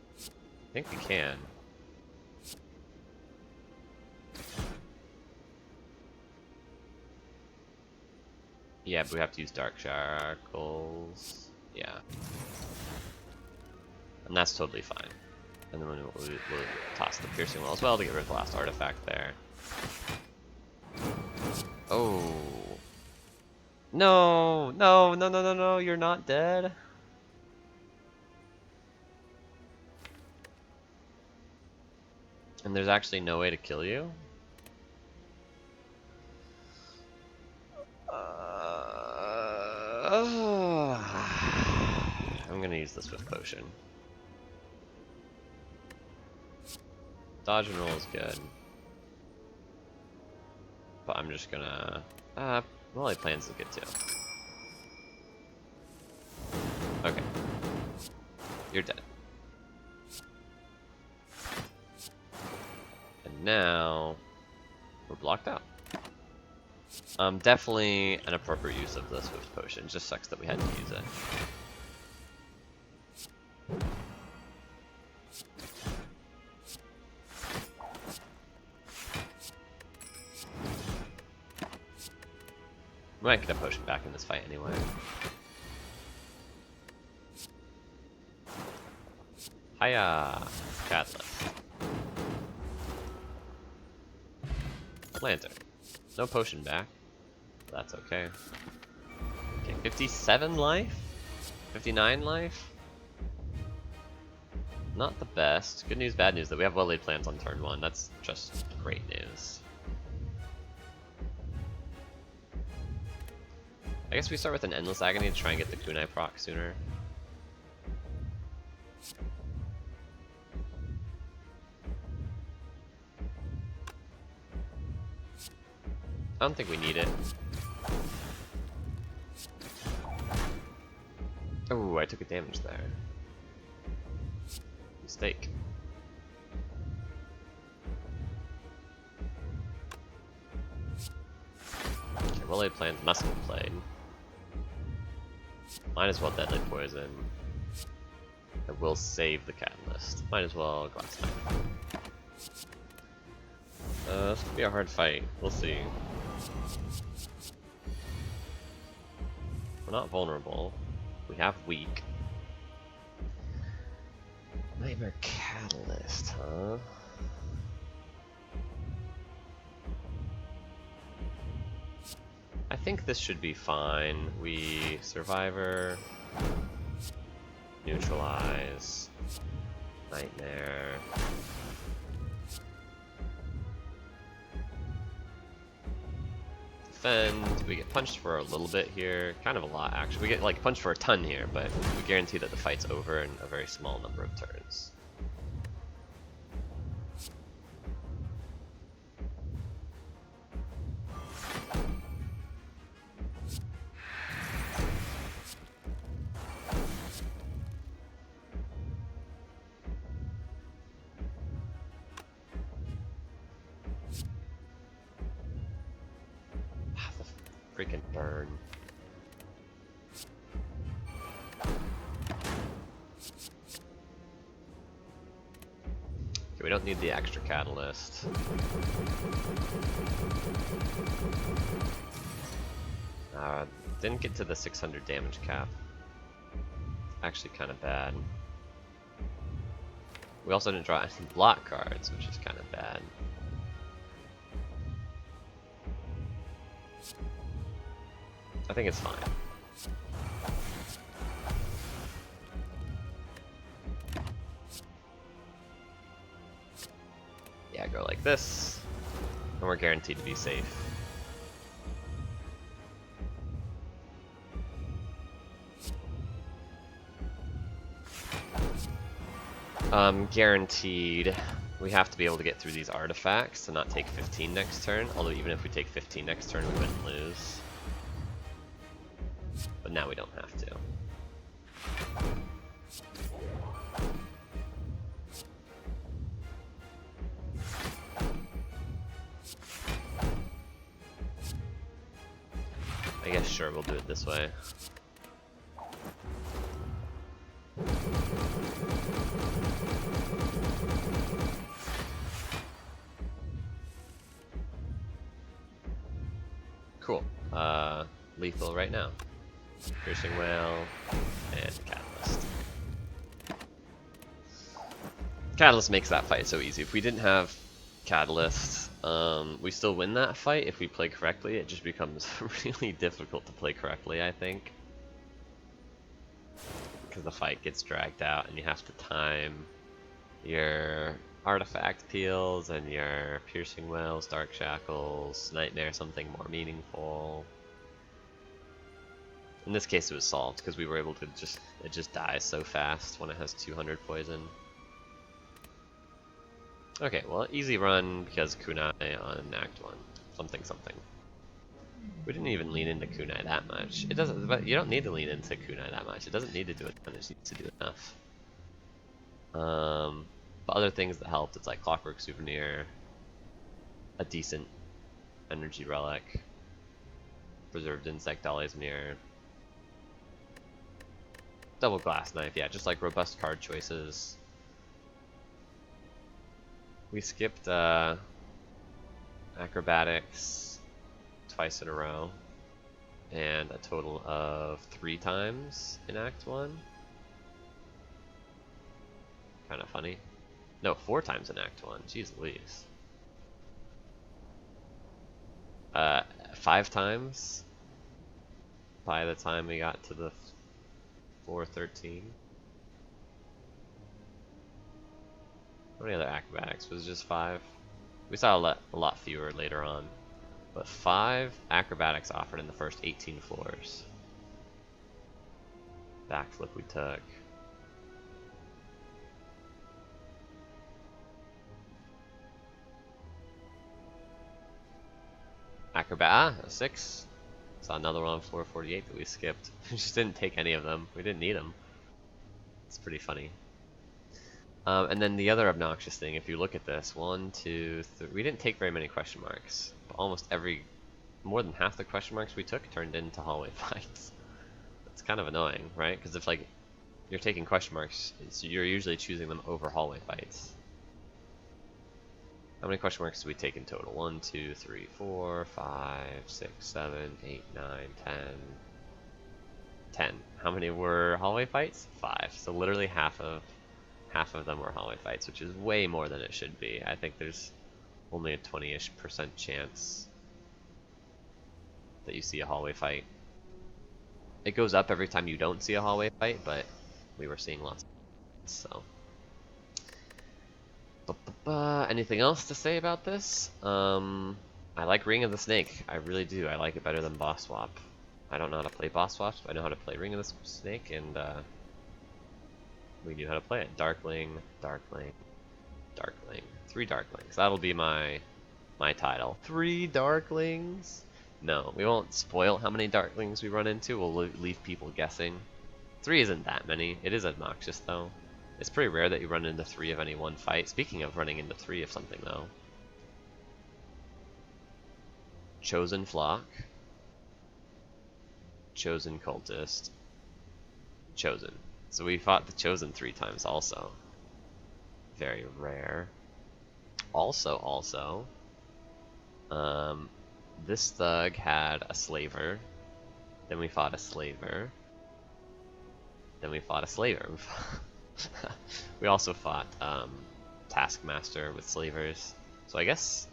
I think we can. Yeah, but we have to use Dark Shackles. Yeah. And that's totally fine. And then we'll toss the Piercing Will as well to get rid of the last artifact there. Oh. No, no, no, no, no, no, you're not dead. And there's actually no way to kill you? I'm gonna use the Swift Potion. Dodge and roll is good. But I'm just gonna... well, he plans is good too. Okay. You're dead. And now... we're blocked out. Definitely an appropriate use of the Swift Potion. It just sucks that we had to use it. We might get a potion back in this fight anyway. Hiya! Catalyst. Lantern. No potion back. That's okay. Okay, 57 life? 59 life? Not the best. Good news, bad news that we have well laid plans on turn 1. That's just great news. I guess we start with an Endless Agony to try and get the Kunai proc sooner. I don't think we need it. Oh, I took a damage there. Mistake. Okay, well laid plans must be played. Might as well Deadly Poison. I will save the Catalyst. Might as well Glass Knife. This could be a hard fight. We'll see. We're not vulnerable. We have weak. Nightmare Catalyst, huh? I think this should be fine. We Survivor, Neutralize, Nightmare. Defend. We get punched for a little bit here. Kind of a lot, actually. We get like punched for a ton here, but we guarantee that the fight's over in a very small number of turns. Freaking burn. Okay, we don't need the extra catalyst. Didn't get to the 600 damage cap. Actually kind of bad. We also didn't draw any block cards, which is kind of bad. I think it's fine. Yeah, go like this, and we're guaranteed to be safe. Guaranteed. We have to be able to get through these artifacts to not take 15 next turn, although even if we take 15 next turn, we wouldn't lose. But now we don't have to. I guess sure, we'll do it this way. Cool. Lethal right now. Piercing Whale and Catalyst. Catalyst makes that fight so easy. If we didn't have Catalyst, we still win that fight if we play correctly. It just becomes really difficult to play correctly, I think. Because the fight gets dragged out and you have to time your artifact peels and your Piercing Whales, Dark Shackles, Nightmare, something more meaningful. In this case it was solved because we were able to it just dies so fast when it has 200 poison. Okay, well, easy run because Kunai on Act 1. Something, something. We didn't even lean into Kunai that much. It doesn't, but you don't need to lean into Kunai that much. It doesn't need to do it, it just needs to do enough. But other things that helped, it's like Clockwork Souvenir, a decent Energy Relic, Preserved Insect Dolly's Mirror, Double Glass Knife, yeah, just like robust card choices. We skipped Acrobatics twice in a row, and a total of 3 times in Act 1. Kind of funny. No, 4 times in Act 1. Jeez Louise. 5 times by the time we got to the 413. How many other acrobatics? Was it just 5? We saw a lot fewer later on. But 5 acrobatics offered in the first 18 floors. Backflip we took. A 6. Saw another one on floor 48 that we skipped. We just didn't take any of them. We didn't need them. It's pretty funny. And then the other obnoxious thing, if you look at this, 1, 2, 3, we didn't take very many question marks. But almost more than half the question marks we took turned into hallway fights. It's kind of annoying, right? Because if like you're taking question marks, you're usually choosing them over hallway fights. How many question marks do we take in total? 1, 2, 3, 4, 5, 6, 7, 8, 9, 10. 10. How many were hallway fights? 5. So literally half of them were hallway fights, which is way more than it should be. I think there's only a 20-ish% chance that you see a hallway fight. It goes up every time you don't see a hallway fight, but we were seeing lots of fights, so. Anything else to say about this? I like Ring of the Snake. I really do. I like it better than Boss Swap. I don't know how to play Boss Swap, but I know how to play Ring of the Snake, and we knew how to play it. Darkling, Darkling, Darkling. 3 Darklings. That'll be my title. 3 Darklings? No, we won't spoil how many Darklings we run into. We'll leave people guessing. 3 isn't that many. It is obnoxious, though. It's pretty rare that you run into 3 of any one fight. Speaking of running into 3 of something, though. Chosen Flock. Chosen cultist. Chosen. So we fought the Chosen 3 times also. Very rare. Also, this thug had a slaver. Then we fought a slaver. Then we fought a slaver. We also fought Taskmaster with slavers. So I guess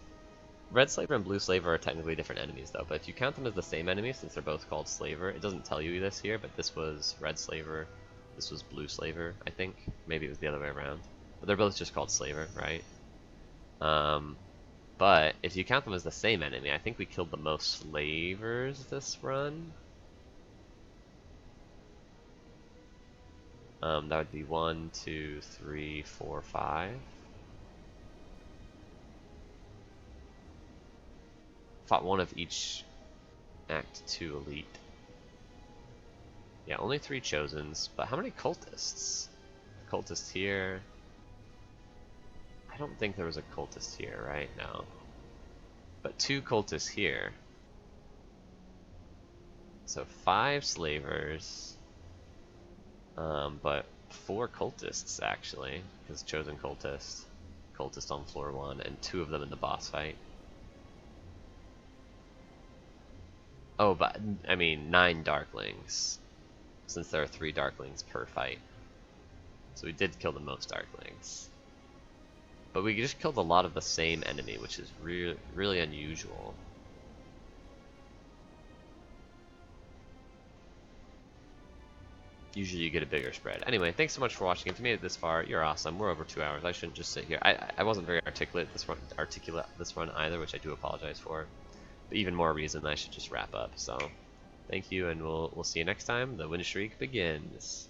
Red Slaver and Blue Slaver are technically different enemies though, but if you count them as the same enemy since they're both called Slaver, it doesn't tell you this here, but this was Red Slaver, this was Blue Slaver, I think. Maybe it was the other way around. But they're both just called Slaver, right? But if you count them as the same enemy, I think we killed the most slavers this run. That would be 1, 2, 3, 4, 5. Fought one of each Act 2 elite. Yeah, only 3 Chosens, but how many cultists? Cultist here. I don't think there was a cultist here, right? No. But 2 cultists here. So 5 slavers. But 4 cultists actually, because Chosen cultist, cultist on floor 1, and 2 of them in the boss fight. Oh, but I mean 9 Darklings, since there are 3 Darklings per fight. So we did kill the most Darklings. But we just killed a lot of the same enemy, which is really unusual. Usually you get a bigger spread. Anyway, thanks so much for watching. If you made it this far, you're awesome. We're over 2 hours. I shouldn't just sit here. I wasn't very articulate this run either, which I do apologize for. But even more reason I should just wrap up. So, thank you, and we'll see you next time. The win streak begins.